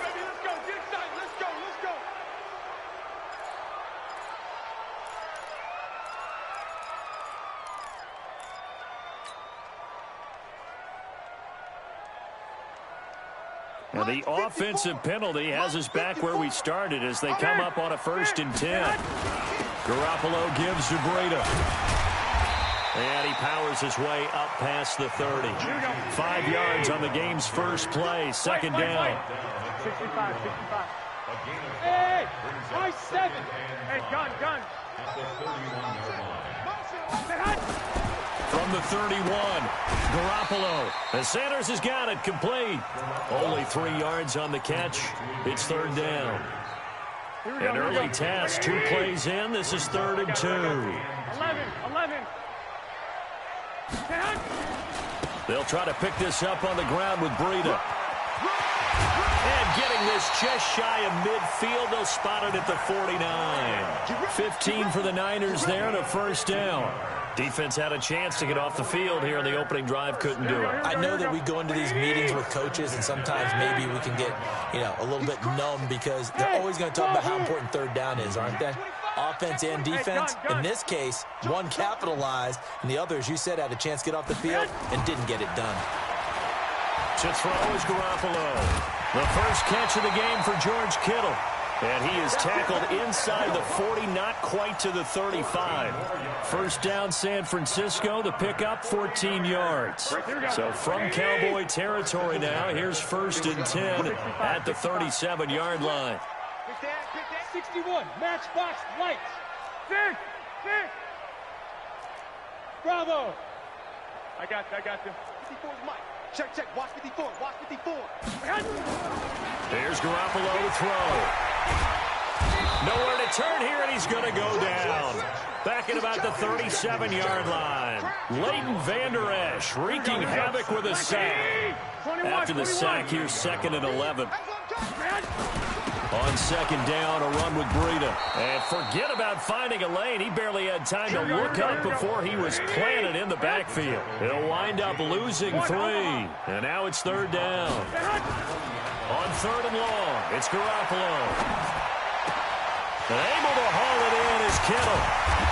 And the offensive penalty has us back where we started as they come up on a 1st and 10. Garoppolo gives to Breida. And he powers his way up past the 30. 5 yards on the game's first play. 2nd down. 65. Hey, 7. Hey, gun. From the 31, Garoppolo. And Sanders has got it complete. Only 3 yards on the catch. It's 3rd down. An early task, 2 plays in. This is 3rd and 2. 11. They'll try to pick this up on the ground with Breida. And getting this just shy of midfield, they'll spot it at the 49. 15 for the Niners there and a 1st down. Defense had a chance to get off the field here in the opening drive, couldn't do it. I know that we go into these meetings with coaches, and sometimes maybe we can get, a little bit numb because they're always going to talk about how important 3rd down is, aren't they? Offense and defense. In this case, one capitalized, and the other, as you said, had a chance to get off the field and didn't get it done. To throw is Garoppolo. The first catch of the game for George Kittle. And he is tackled inside the 40, not quite to the 35. 1st down, San Francisco. The pickup, 14 yards. So from Cowboy territory now, here's 1st and 10 at the 37-yard line. 61, matchbox lights. 6. Bravo. I got them. 54 is Mike. Check. Watch 54. There's Garoppolo to throw. Nowhere to turn here, and he's going to go down. Back at about the 37-yard line. Leighton Vander Esch wreaking havoc with a sack. After the sack, here's 2nd and 11. On 2nd down, a run with Breida. And forget about finding a lane. He barely had time to look up before he was planted in the backfield. He'll wind up losing 3. And now it's 3rd down. On 3rd and long, it's Garoppolo. And able to haul it in is Kittle.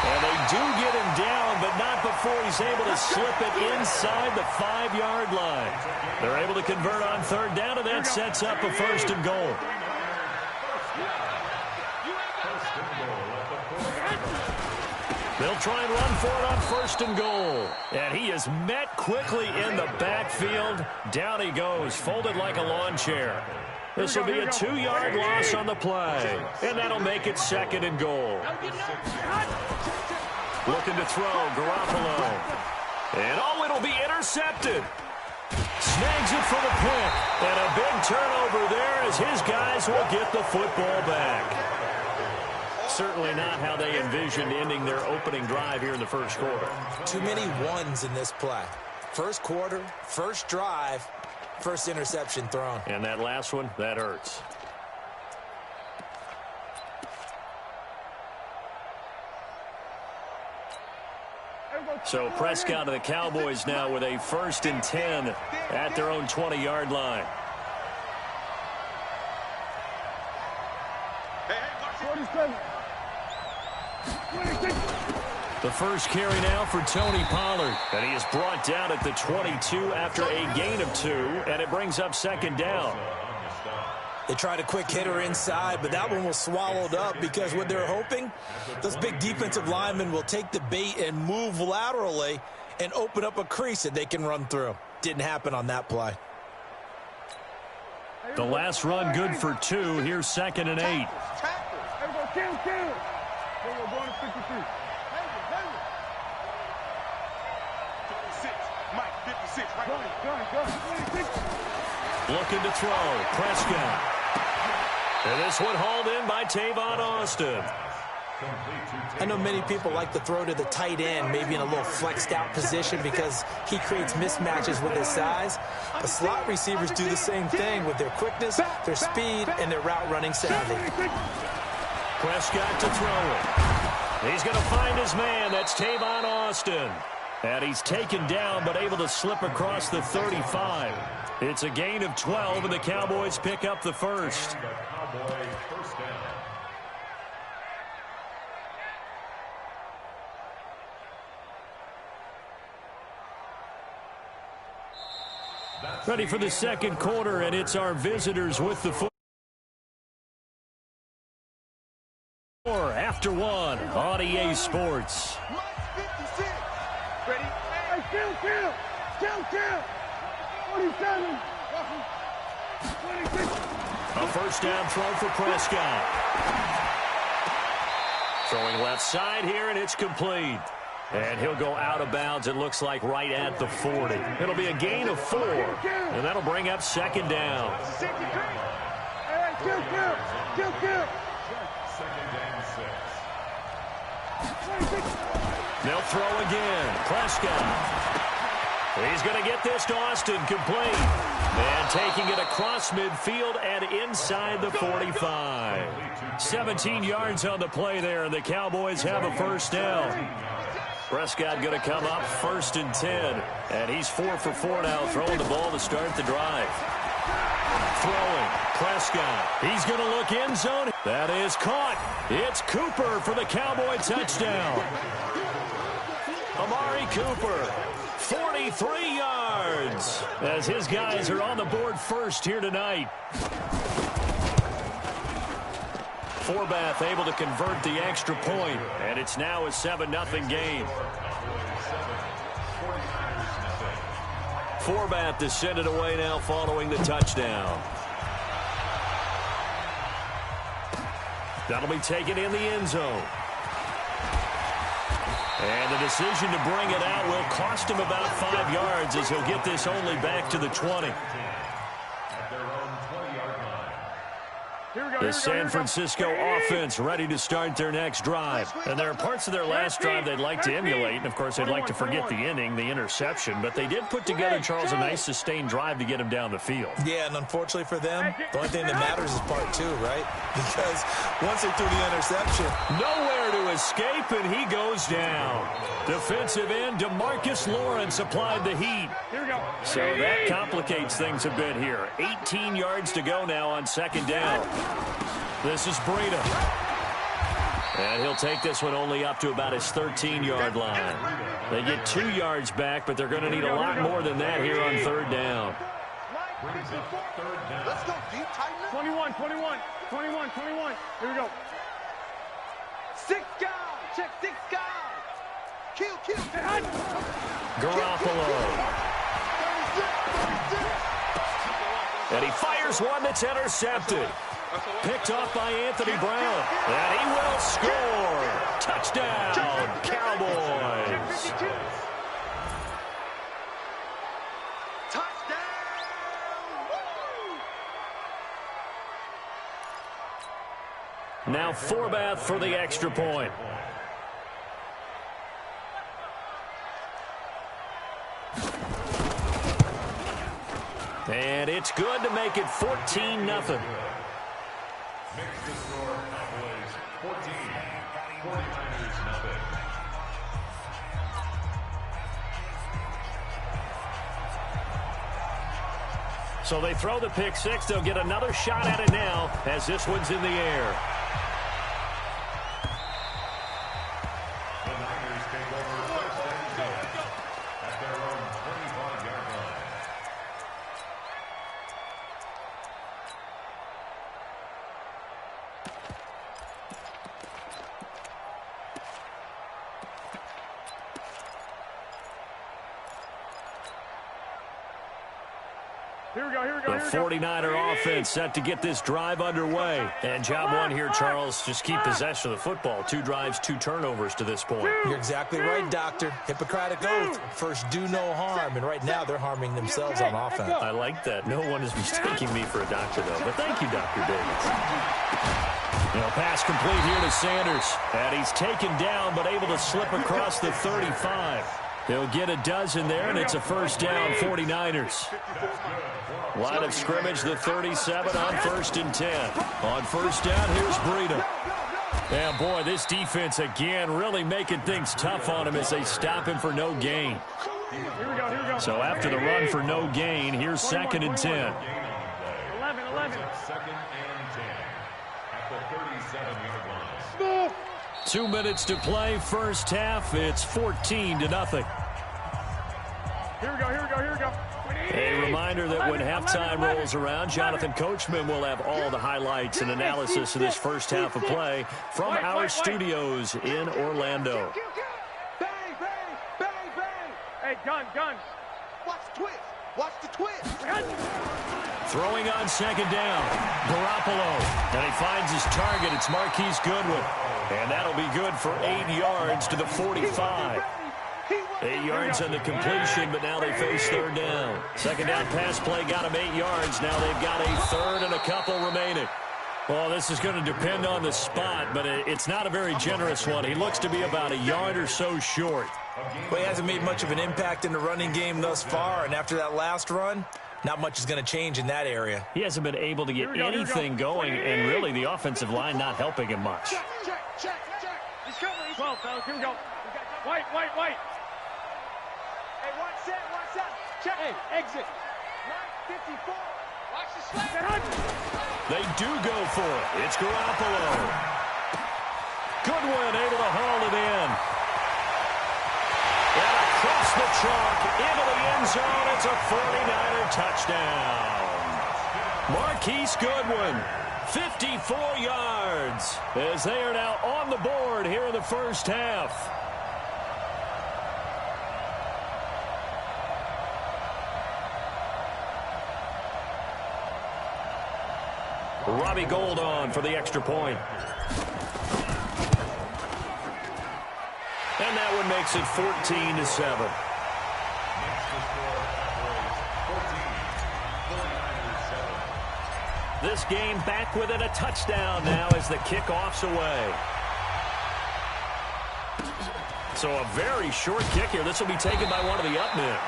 And they do get him down, but not before he's able to slip it inside the 5-yard line. They're able to convert on 3rd down, and that sets up a 1st and goal. They'll try and run for it on 1st and goal. And he is met quickly in the backfield. Down he goes, folded like a lawn chair. This will be a 2-yard loss on the play. And that'll make it 2nd and goal. Looking to throw, Garoppolo. And it'll be intercepted. Snags it for the pick. And a big turnover there as his guys will get the football back. Certainly not how they envisioned ending their opening drive here in the 1st quarter. Too many ones in this play. 1st quarter, 1st drive, 1st interception thrown. And that last one, that hurts. So Prescott of the Cowboys now with a 1st and 10 at their own 20-yard line. The first carry now for Tony Pollard. And he is brought down at the 22 after a gain of 2. And it brings up 2nd down. They tried a quick hitter inside, but that one was swallowed up because what they're hoping, those big defensive linemen will take the bait and move laterally and open up a crease that they can run through. Didn't happen on that play. The last run good for 2. Here's 2nd and 8. Looking to throw, Prescott. And this one hauled in by Tavon Austin. I know many people like to throw to the tight end, maybe in a little flexed out position because he creates mismatches with his size. The slot receivers do the same thing with their quickness, their speed, and their route running savvy. Prescott to throw it. He's going to find his man. That's Tavon Austin. And he's taken down but able to slip across the 35. It's a gain of 12, and the Cowboys pick up the first. Ready for the second quarter, and it's our visitors with the football. After one on EA Sports. Ready? Hey, kill. 47. 26. A first down throw for Prescott. Throwing left side here, and it's complete. And he'll go out of bounds, it looks like, right at the 40. It'll be a gain of 4, and that'll bring up second down. Hey, kill. They'll throw again. Prescott. He's going to get this to Austin, complete. And taking it across midfield and inside the 45. 17 yards on the play there, and the Cowboys have a first down. Prescott going to come up 1st and 10. And he's 4 for 4 now, throwing the ball to start the drive. Throwing. Prescott. He's going to look end zone. That is caught. It's Cooper for the Cowboy touchdown. Amari Cooper, 43 yards, as his guys are on the board first here tonight. Forbath able to convert the extra point, and it's now a 7-0 game. Forbath to send it away now following the touchdown. That'll be taken in the end zone. And the decision to bring it out will cost him about 5 yards, as he'll get this only back to the 20. The San Francisco offense ready to start their next drive. And there are parts of their last drive they'd like to emulate. And, of course, they'd like to forget the inning, the interception. But they did put together, Charles, a nice sustained drive to get him down the field. Yeah, and unfortunately for them, the only thing that matters is part 2, right? Because once they threw the interception, nowhere to escape, and he goes down. Defensive end DeMarcus Lawrence applied the heat. So that complicates things a bit here. 18 yards to go now on second down. This is Breida. And he'll take this one only up to about his 13-yard line. They get 2 yards back, but they're going to need a lot more than that here on third down. Let's go deep, tighten up. 21. Here we go. 6 guys. Check 6 guys. Kill. Garoppolo. And he fires one that's intercepted. Picked off by Anthony Brown. And he will score. Touchdown, Cowboys. Now Forbath for the extra point. And it's good to make it 14-0. Makes the score Cowboys 14, 49ers 0. So they throw the pick six. They'll get another shot at it now as this one's in the air. The Niners take over first and 10 at their own 25-yard line. The 49er offense set to get this drive underway. And job one here, Charles, just keep possession of the football. 2 drives, 2 turnovers to this point. You're exactly right, Doctor. Hippocratic oath. First, do no harm. And right now, they're harming themselves on offense. I like that. No one is mistaking me for a doctor, though. But thank you, Dr. Davis. Pass complete here to Sanders. And he's taken down, but able to slip across the 35. He'll get a dozen there, and it's a first down, 49ers. Line of scrimmage, the 37 on 1st and 10. On first down, here's Breida. And, boy, this defense, again, really making things tough on him as they stop him for no gain. Here we go. So after the run for no gain, here's 2nd and 10. 11. Second and 10 at the 37-yard line. 2 minutes to play, first half. It's 14-0. Here we go. A reminder that when halftime rolls around, Jonathan Coachman will have all the highlights and analysis of this first half of play from our studios in Orlando. Bang. Hey, gun. Watch the twist. Throwing on 2nd down, Garoppolo. And he finds his target. It's Marquise Goodwin. And that'll be good for 8 yards to the 45. 8 yards on the completion, but now they face 3rd down. 2nd down pass play got them 8 yards. Now they've got a 3rd and a couple remaining. Well, this is going to depend on the spot, but it's not a very generous one. He looks to be about a yard or so short. Well, he hasn't made much of an impact in the running game thus far, and after that last run, not much is going to change in that area. He hasn't been able to get anything going, and really the offensive line not helping him much. Check. He's coming. 12, fellas. Here we go. White. Hey, watch that. Check. Hey, exit. 54. Watch the slant. They do go for it. It's Garoppolo. Goodwin able to haul it in. And across the chalk into the end zone. It's a 49er touchdown. Marquise Goodwin, 54 yards, as they are now on the board here in the first half. Robbie Gould on for the extra point. And that one makes it 14-7. This game back within a touchdown now as the kickoff's away. So a very short kick here. This will be taken by one of the up men.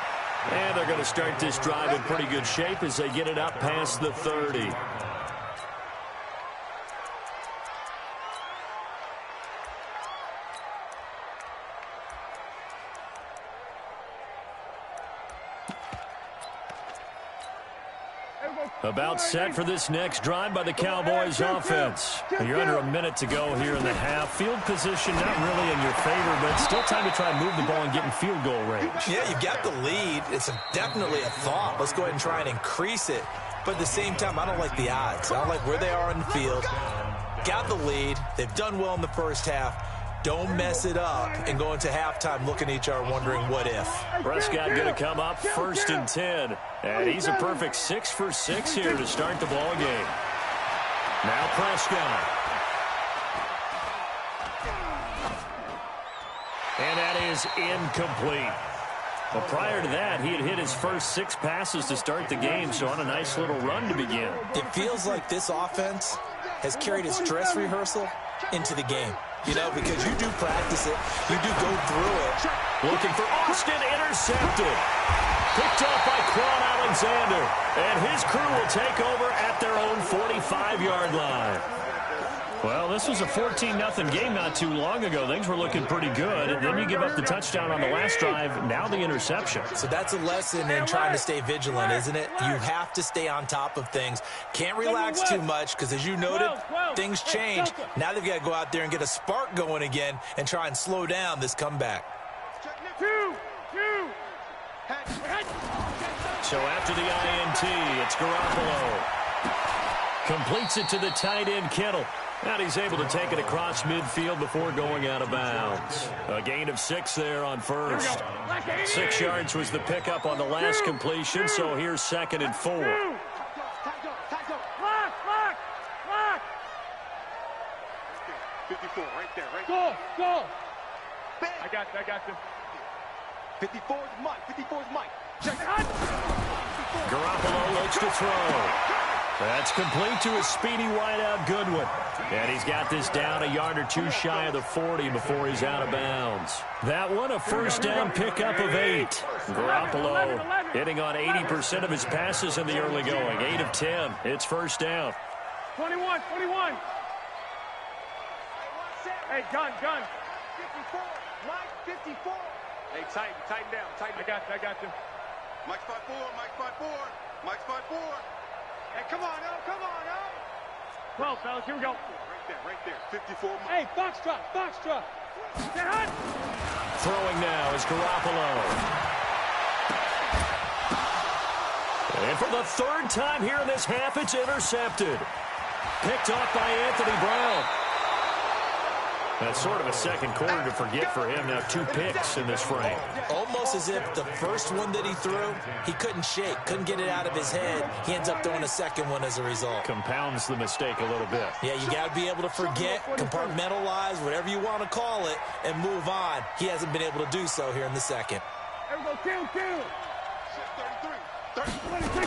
And they're going to start this drive in pretty good shape as they get it up past the 30. About set for this next drive by the Cowboys offense. You're under a minute to go here in the half. Field position not really in your favor, but still time to try and move the ball and get in field goal range. Yeah, you've got the lead. It's definitely a thought. Let's go ahead and try and increase it. But at the same time, I don't like the odds. I don't like where they are in the field. Got the lead. They've done well in the first half. Don't mess it up and go into halftime looking at each other wondering what if. Prescott going to come up 1st and 10. And he's a perfect 6 for 6 here to start the ball game. Now Prescott. And that is incomplete. Well, prior to that, he had hit his first 6 passes to start the game, so on a nice little run to begin. It feels like this offense has carried its dress rehearsal into the game. You know, because you do practice it. You do go through it. Looking for Austin, intercepted. Picked up by Quan Alexander. And his crew will take over at their own 45-yard line. Well, this was a 14-0 game not too long ago. Things were looking pretty good. And then you give up the touchdown on the last drive. Now the interception. So that's a lesson in trying to stay vigilant, isn't it? You have to stay on top of things. Can't relax too much because, as you noted, things change. Now they've got to go out there and get a spark going again and try and slow down this comeback. So after the INT, it's Garoppolo. Completes it to the tight end, Kittle. And he's able to take it across midfield before going out of bounds. A gain of 6 there on first. 6 yards was the pickup on the last completion, so here's 2nd and 4. Lock! 54, right there, right? Go! I got you. 54 is Mike. Check it. Garoppolo looks to throw. That's complete to a speedy wideout Goodwin. And he's got this down a yard or 2 shy of the 40 before he's out of bounds. That one a first down pickup of 8. Garoppolo hitting on 80% of his passes in the early going. 8 of 10. It's first down. 21. Hey, gun. 54. Mike, 54. Hey, tighten down. I got you. Mike 5-4. Mike 5-4. Hey, come on, now. 12, fellas, here we go. Right there. 54. Mike. Hey, Foxtrot. Get hot. Throwing now is Garoppolo. And for the third time here in this half, it's intercepted. Picked off by Anthony Brown. That's sort of a second quarter to forget for him. Now 2 picks in this frame. Almost as if the first one that he threw, he couldn't shake, couldn't get it out of his head. He ends up throwing a second one as a result. Compounds the mistake a little bit. Yeah, you got to be able to forget, compartmentalize, whatever you want to call it, and move on. He hasn't been able to do so here in the second. There we go, kill. 33.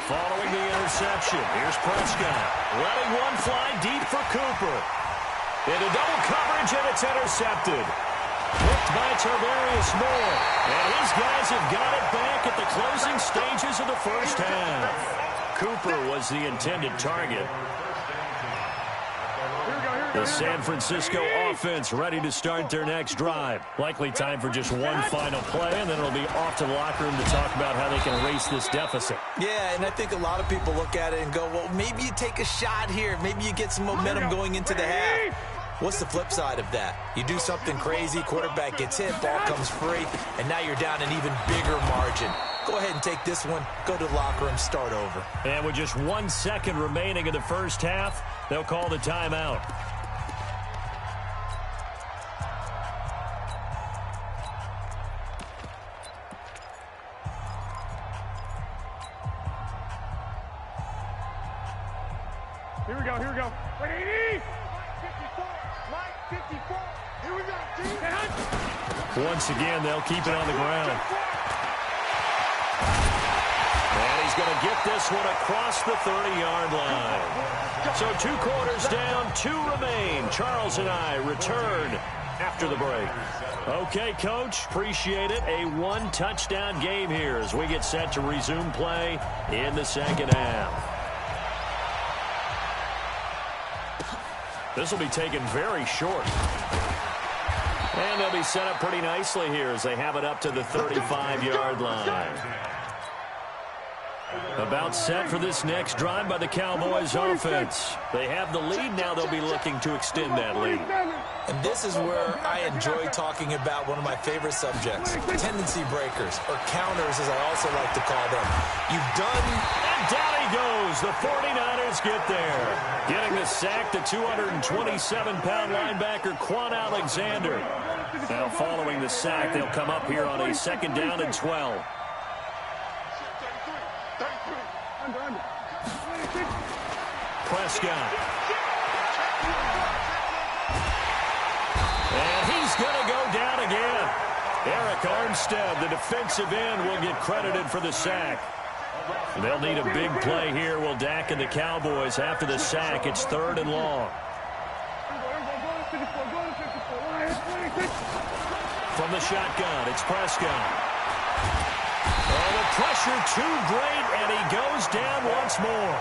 Following the interception, here's Prescott. Letting one fly deep for Cooper. Into double coverage, and it's intercepted. Picked by Tarvarius Moore. And his guys have got it back at the closing stages of the first half. Cooper was the intended target. The San Francisco offense ready to start their next drive. Likely time for just one final play, and then it'll be off to the locker room to talk about how they can erase this deficit. Yeah, and I think a lot of people look at it and go, well, maybe you take a shot here. Maybe you get some momentum going into the half. What's the flip side of that? You do something crazy, quarterback gets hit, ball comes free, and now you're down an even bigger margin. Go ahead and take this one, go to the locker room, start over. And with just 1 second remaining in the first half, they'll call the timeout. Here we go. Wait, 80. 54. Mike, 54. Here we go. Once again, they'll keep it on the ground. And he's going to get this one across the 30-yard line. So 2 quarters down, 2 remain. Charles and I return after the break. Okay, Coach, appreciate it. A 1-touchdown game here as we get set to resume play in the second half. This will be taken very short. And they'll be set up pretty nicely here as they have it up to the 35-yard line. About set for this next drive by the Cowboys offense. They have the lead. Now they'll be looking to extend that lead. And this is where I enjoy talking about one of my favorite subjects, tendency breakers, or counters as I also like to call them. You've done... And down he goes. The 49ers get there. Getting the sack, the 227-pound linebacker, Quan Alexander. Now following the sack, they'll come up here on a 2nd down and 12. Prescott. And he's going to go down again. Eric Armstead, the defensive end, will get credited for the sack. They'll need a big play here. Will Dak and the Cowboys after the sack. It's 3rd and long. From the shotgun, it's Prescott. Oh, the pressure too great, and he goes down once more.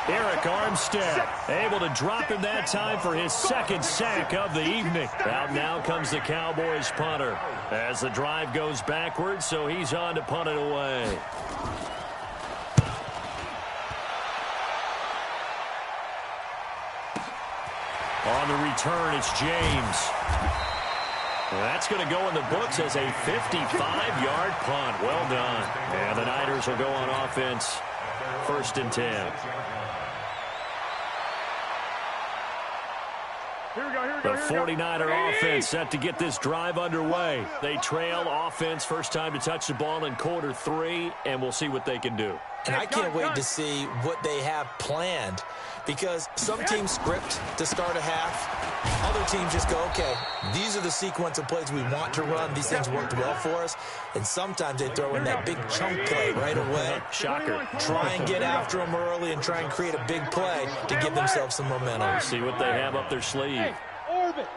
Eric Armstead able to drop him that time for his 2nd sack of the evening. Out now comes the Cowboys punter as the drive goes backwards, so he's on to punt it away. On the return, it's James. That's going to go in the books as a 55-yard punt. Well done. And the Niners will go on offense. 1st and 10. The 49er offense set to get this drive underway. They trail offense first time to touch the ball in quarter 3, and we'll see what they can do. And I can't wait to see what they have planned, because some teams script to start a half. Other teams just go, okay, these are the sequence of plays we want to run. These things worked well for us. And sometimes they throw in that big chunk play right away. Shocker. Try and get after them early and try and create a big play to give themselves some momentum. See what they have up their sleeve. Orbit.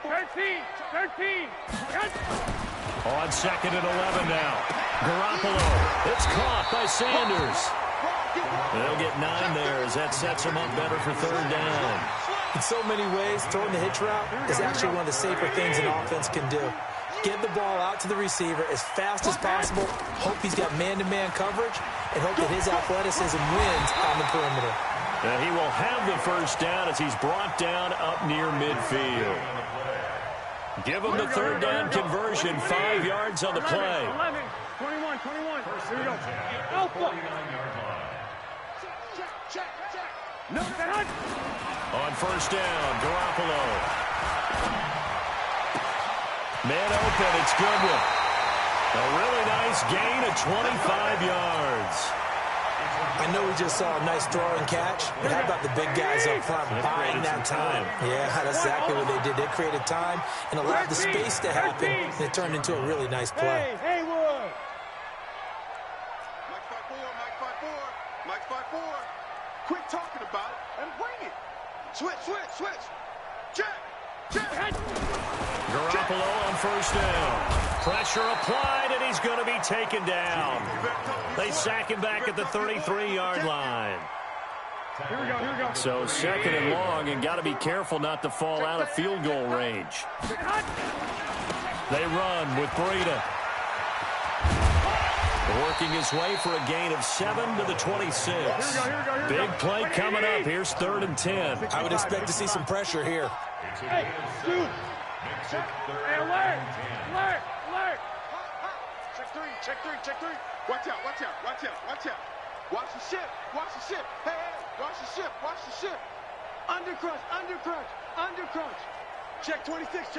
13. On 2nd and 11 now. Garoppolo. It's caught by Sanders. They'll get 9 there as that sets them up better for 3rd down. In so many ways, throwing the hitch route is actually one of the safer things an offense can do. Get the ball out to the receiver as fast as possible, hope he's got man-to-man coverage, and hope that his athleticism wins on the perimeter. And he will have the first down as he's brought down up near midfield. Give him the third down conversion, 5 yards on the play. 11, 21. Here we go. Alpha. Check. No, on first down, Garoppolo. Man open, it's Goodwin. A really nice gain of 25 yards. I know we just saw a nice throw and catch, but how about the big guys up front buying that time? Yeah, that's exactly what they did. They created time and allowed the space to happen, and it turned into a really nice play. Hey, Haywood. Mike 5-4. Quit talking about it and bring it. Switch. Check. Garoppolo on first down. Pressure applied, and he's going to be taken down. They sack him back at the 33-yard line. Here we go. So second and long, and got to be careful not to fall out of field goal range. They run with Breida. Working his way for a gain of 7 to the 26. Big play coming up. Here's 3rd and 10. I would expect to see some pressure here. Hey, dude. Hey, alert. Check three. Watch out. Watch the ship. Hey, watch the ship. Undercrunch. Check 26.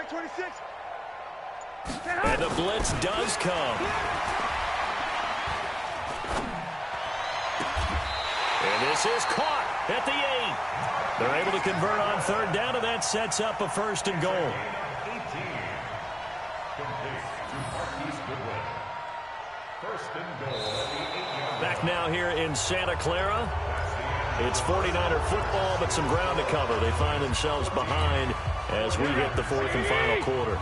And the blitz does come. And this is caught at the 8. They're able to convert on third down, and that sets up a 1st and goal. Back now here in Santa Clara. It's 49er football, but some ground to cover. They find themselves behind as we hit the 4th and final quarter.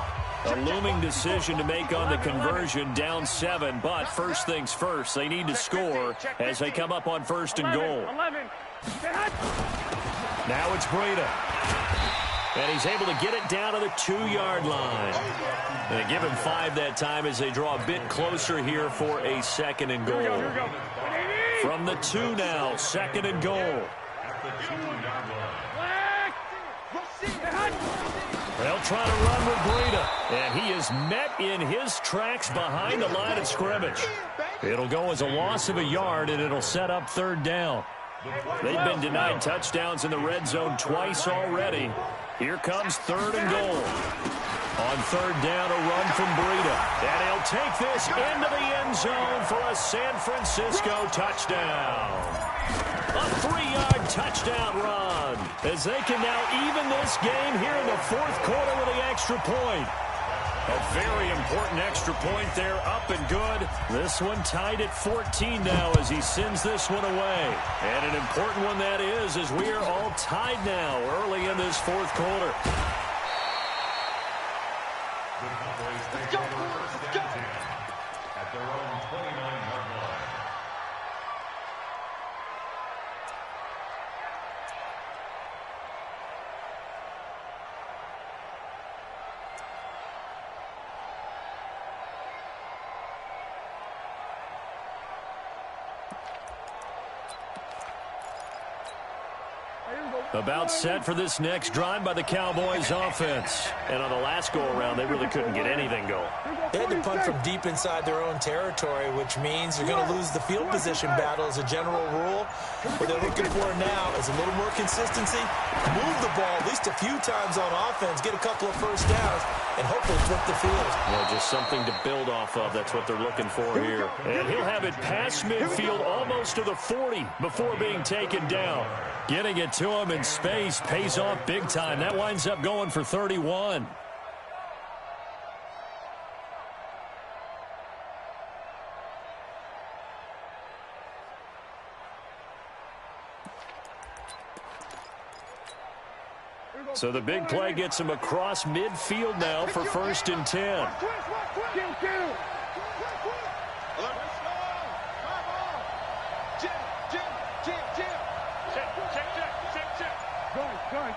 A looming decision to make on the conversion, down 7, but first things first, they need to score as they come up on 1st and goal. Now it's Breida. And he's able to get it down to the 2-yard line. And they give him 5 that time as they draw a bit closer here for a 2nd and goal. From the 2 now, 2nd and goal. They'll try to run with Breida, and he is met in his tracks behind the line of scrimmage. It'll go as a loss of a yard, and it'll set up 3rd down. They've been denied touchdowns in the red zone twice already. Here comes 3rd and goal. On 3rd down, a run from Breida, and he'll take this into the end zone for a San Francisco touchdown. A 3-yard touchdown run as they can now even this game here in the 4th quarter with the extra point. A very important extra point there, up and good. This one tied at 14 now as he sends this one away. And an important one that is, as we are all tied now early in this 4th quarter. Let's go. At their own 29-yard line. About set for this next drive by the Cowboys offense. And on the last go-around, they really couldn't get anything going. They had to punt from deep inside their own territory, which means you're going to lose the field position battle as a general rule. What they're looking for now is a little more consistency, move the ball at least a few times on offense, get a couple of first downs, and hopefully flip the field. Well, just something to build off of. That's what they're looking for here. And he'll have it past midfield almost to the 40 before being taken down. Getting it to him in space pays off big time. That winds up going for 31. So the big play gets him across midfield now for 1st and 10.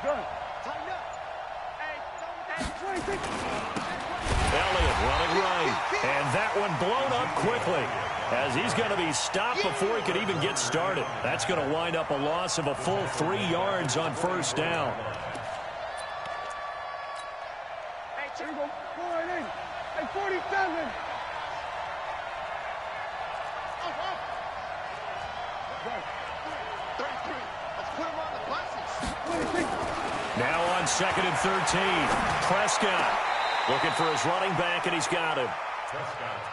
Gun. Elliott running right. And that one blown up quickly as he's going to be stopped before he could even get started. That's going to wind up a loss of a full 3 yards on first down. Hey, go forward in. Hey, 47. Now on 2nd and 13. Prescott looking for his running back, and he's got him.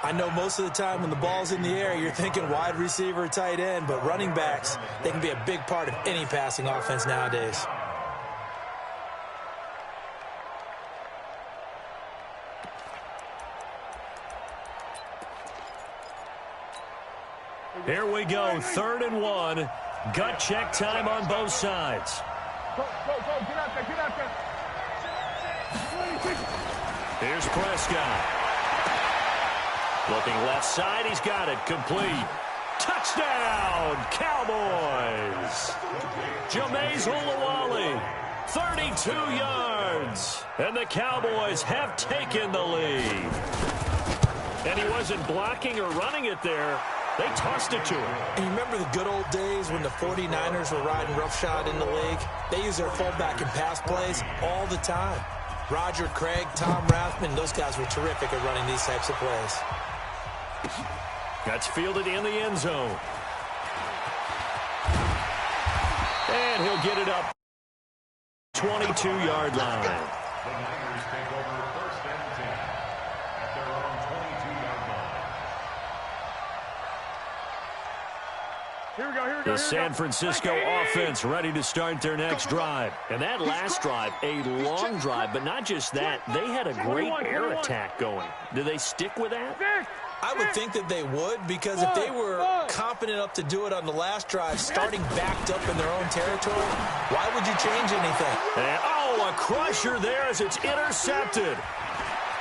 I know most of the time when the ball's in the air, you're thinking wide receiver, tight end, but running backs, they can be a big part of any passing offense nowadays. Here we go, 3rd and 1. Gut check time on both sides. Go, get out there. Here's Prescott. Looking left side, he's got it, complete. Touchdown, Cowboys! Jameis Olawale, 32 yards. And the Cowboys have taken the lead. And he wasn't blocking or running it there. They tossed it to him. And you remember the good old days when the 49ers were riding roughshod in the league? They used their fullback in pass plays all the time. Roger Craig, Tom Rathman, those guys were terrific at running these types of plays. That's fielded in the end zone. And he'll get it up 22-yard line. The Niners take over 1st and 10 at their own 22-yard line. Here we go. The San Francisco offense ready to start their next drive. And that last drive, a long drive, but not just that. They had a great air attack going. Do they stick with that? I would think that they would, because if they were confident enough to do it on the last drive, starting backed up in their own territory, why would you change anything? And, a crusher there as it's intercepted.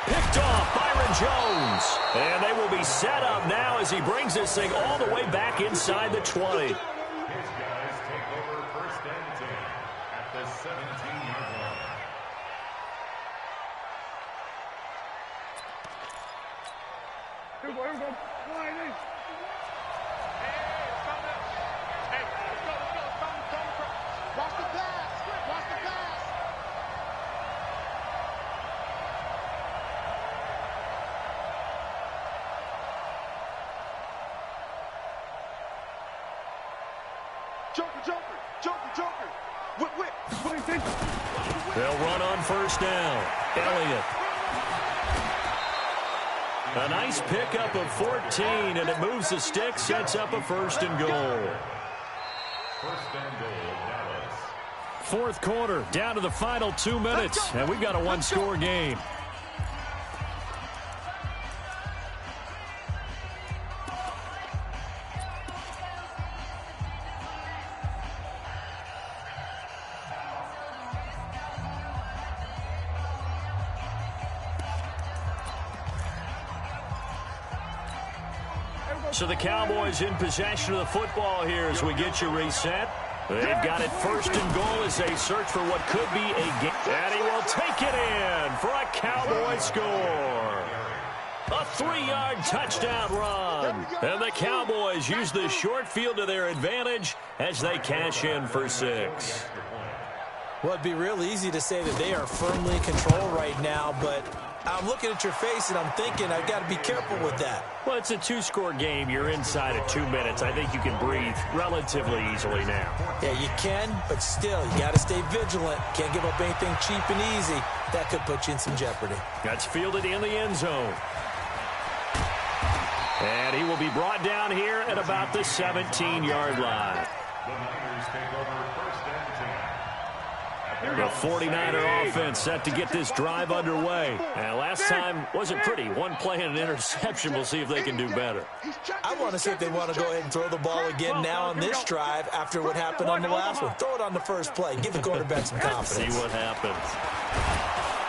Picked off Byron Jones. And they will be set up now as he brings this thing all the way back inside the 20. His guys take over 1st and 10 at the 17-yard line. Here we go. Line in. Hey, let's go. Watch the pass. Joker. Whip. They'll run on first down. Elliott. A nice pickup of 14, and it moves the stick, sets up a 1st and goal. 1st and goal, Dallas. 4th quarter, down to the final 2 minutes, and we've got a one-score game. So the Cowboys in possession of the football here as we get you reset. They've got it 1st and goal as they search for what could be a game. And he will take it in for a Cowboy score. A 3-yard touchdown run. And the Cowboys use the short field to their advantage as they cash in for 6. Well, it'd be real easy to say that they are firmly in control right now, but I'm looking at your face and I'm thinking I've got to be careful with that. Well, it's a 2-score game. You're inside of 2 minutes. I think you can breathe relatively easily now. Yeah, you can, but still, you got to stay vigilant. Can't give up anything cheap and easy. That could put you in some jeopardy. That's fielded in the end zone. And he will be brought down here at about the 17-yard line. The Niners take over 1st and 10. The 49er offense set to get this drive underway. And last time wasn't pretty. One play and an interception. We'll see if they can do better. I want to see if they want to go ahead and throw the ball again now on this drive after what happened on the last one. Throw it on the first play. Give the quarterback some confidence. See what happens.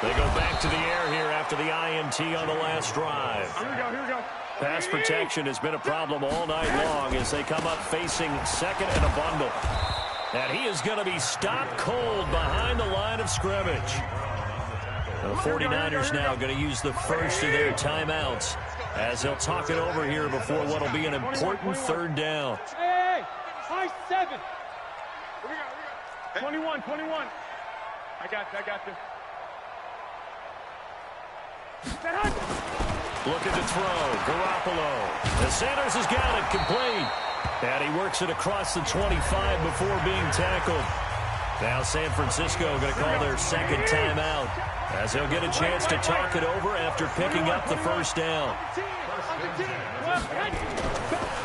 They go back to the air here after the INT on the last drive. Here we go. Pass protection has been a problem all night long as they come up facing 2nd and a bundle. And he is going to be stopped cold behind the line of scrimmage. The 49ers now going to use the first of their timeouts as they'll talk it over here before what will be an important third down. Hey, high 7. 21. I got you. Looking to throw. Garoppolo. The Sanders has got it complete. And he works it across the 25 before being tackled. Now San Francisco going to call their second timeout as they'll get a chance to talk it over after picking up the first down.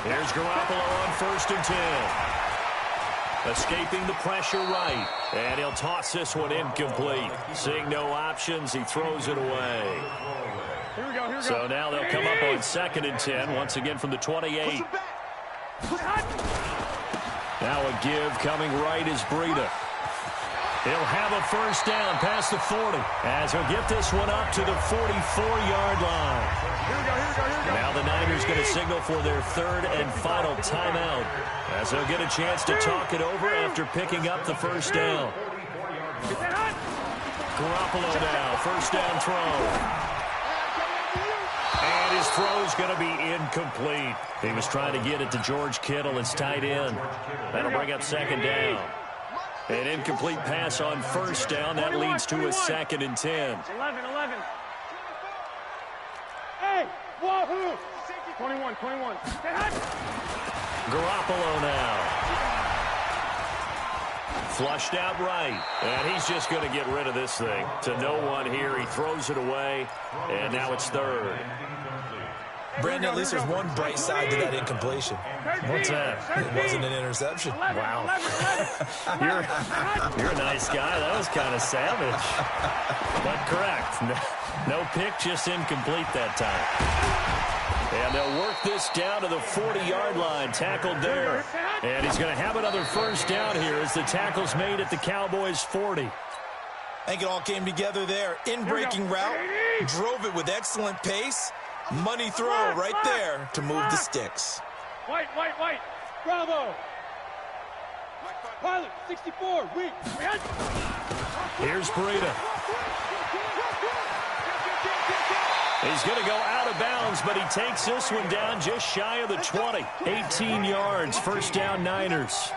Here's Garoppolo on 1st and 10. Escaping the pressure right. And he'll toss this one incomplete. Seeing no options, he throws it away. Here we go. So now they'll come up on 2nd and 10, once again from the 28. Now a give coming right is Breida. He'll have a first down past the 40 as he'll get this one up to the 44-yard line. Now the Niners going to signal for their third and final timeout as they'll get a chance to talk it over after picking up the first down. Garoppolo now, first down throw. And his throw's going to be incomplete. He was trying to get it to George Kittle, his tight end. That'll bring up 2nd down. An incomplete pass on 1st down. That leads to a 2nd and 10. 11. Hey, wahoo! 21. Garoppolo now. Flushed out right. And he's just going to get rid of this thing. To no one here. He throws it away. And now it's 3rd. Brandon, at least there's one bright side to that incompletion. What's that? It wasn't an interception. Wow. You're a nice guy. That was kind of savage. But correct. No pick, just incomplete that time. And they'll work this down to the 40-yard line. Tackled there. And he's going to have another first down here as the tackle's made at the Cowboys' 40. I think it all came together there. In-breaking route. Drove it with excellent pace. Money throw right there to move the sticks. White. Bravo. Pilot, 64. Weak. Here's Breida. He's going to go out of bounds, but he takes this one down just shy of the 20. 18 yards, first down Niners.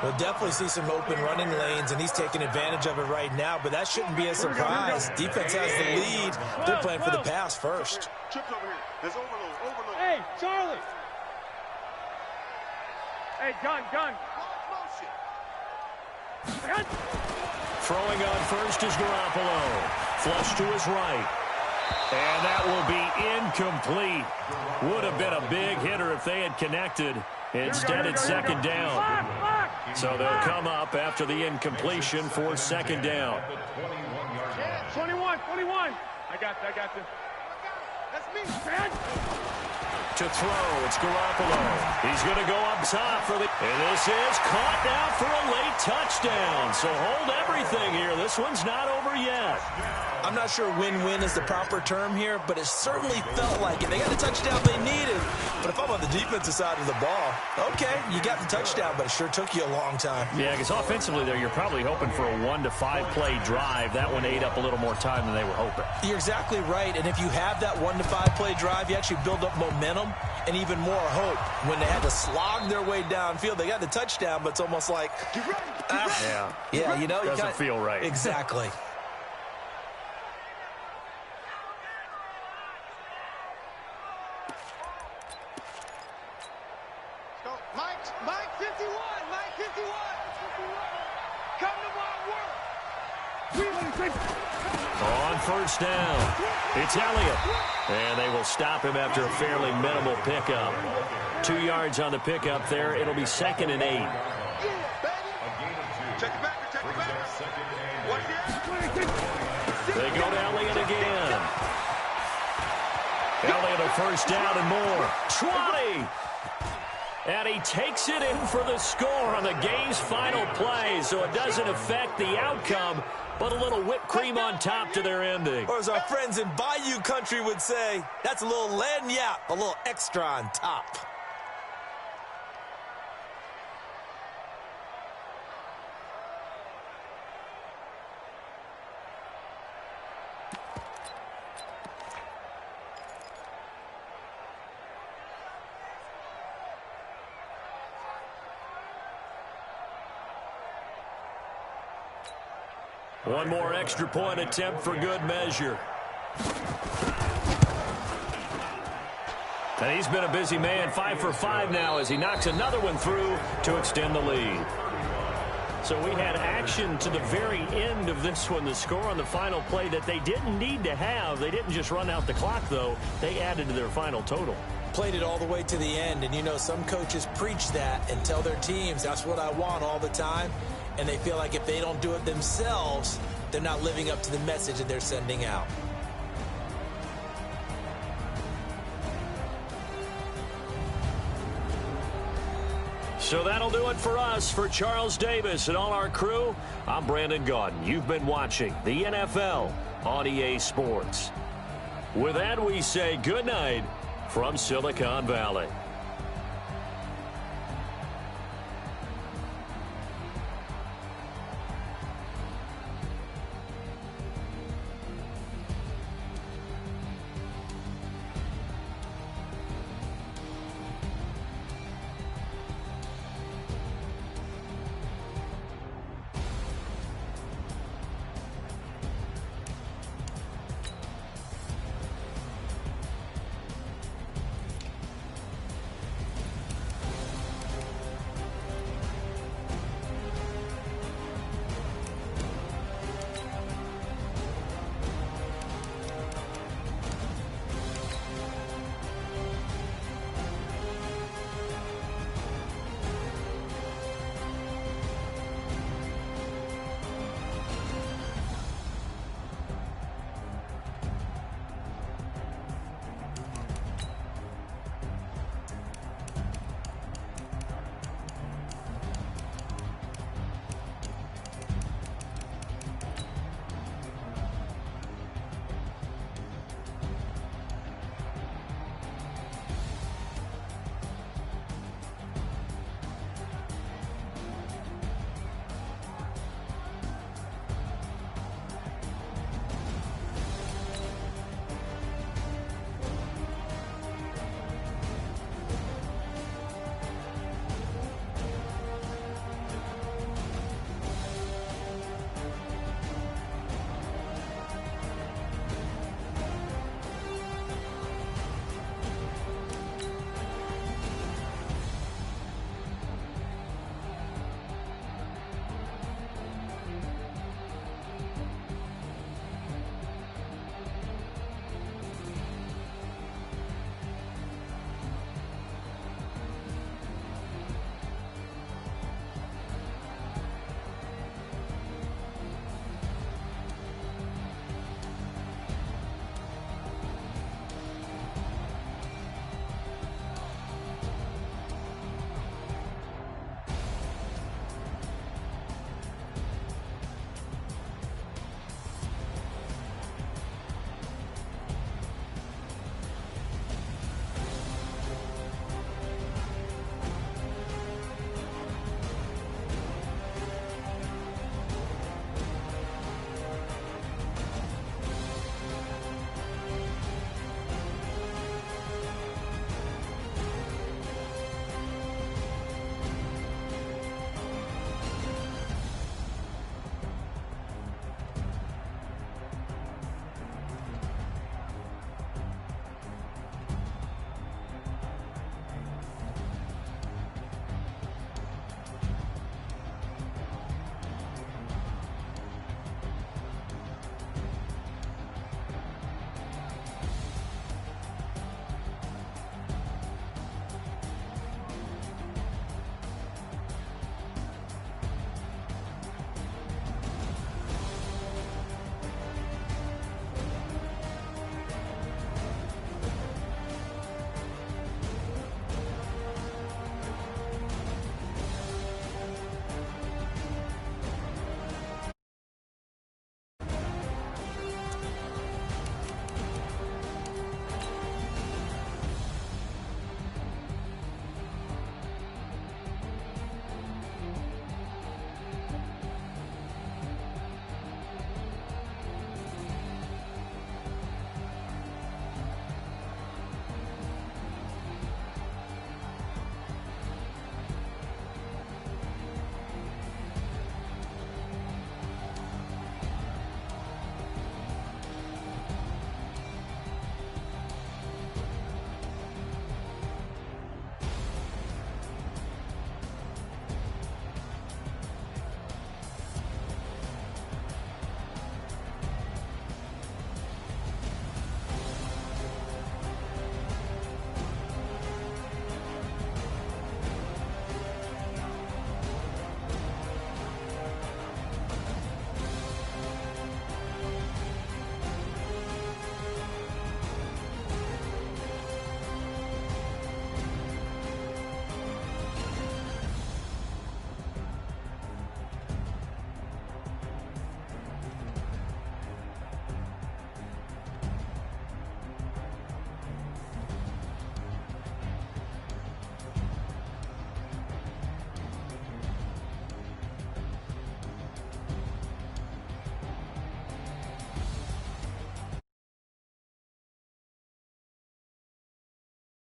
We'll definitely see some open running lanes, and he's taking advantage of it right now, but that shouldn't be a surprise. Defense has the lead. They're playing for the pass first. Hey, Charlie. Hey, gun. Throwing on first is Garoppolo. Flush to his right. And that will be incomplete. Would have been a big hitter if they had connected. Instead, it's 2nd down. So they'll come up after the incompletion for 2nd down. 21. I got you. That's me. To throw, it's Garoppolo. He's going to go up top for the... And this is caught now for a late touchdown. So hold everything here. This one's not over yet. I'm not sure win-win is the proper term here, but it certainly felt like it. They got the touchdown they needed. But if I'm on the defensive side of the ball, okay, you got the touchdown, but it sure took you a long time. Yeah, because offensively there, you're probably hoping for a 1 to 5 play drive. That one ate up a little more time than they were hoping. You're exactly right, and if you have that 1 to 5 play drive, you actually build up momentum and even more hope. When they had to slog their way downfield, they got the touchdown, but it's almost like, yeah, you know, doesn't feel right. Exactly. Mike 51. Come to my world. On first down, it's Elliott. And they will stop him after a fairly minimal pickup. 2 yards on the pickup there. It'll be 2nd and 8. They go to Elliott again. Elliott a first down and more. 20. And he takes it in for the score on the game's final play, so it doesn't affect the outcome, but a little whipped cream on top to their ending. Or as our friends in Bayou Country would say, that's a little lagniappe, a little extra on top. One more extra point attempt for good measure. And he's been a busy man, 5 for 5 now as he knocks another one through to extend the lead. So we had action to the very end of this one. The score on the final play that they didn't need to have. They didn't just run out the clock, though. They added to their final total. Played it all the way to the end, and you know some coaches preach that and tell their teams that's what I want all the time, and they feel like if they don't do it themselves, they're not living up to the message that they're sending out. So that'll do it for us. For Charles Davis and all our crew, I'm Brandon Gaudin. You've been watching the NFL on EA Sports. With that, we say good night from Silicon Valley.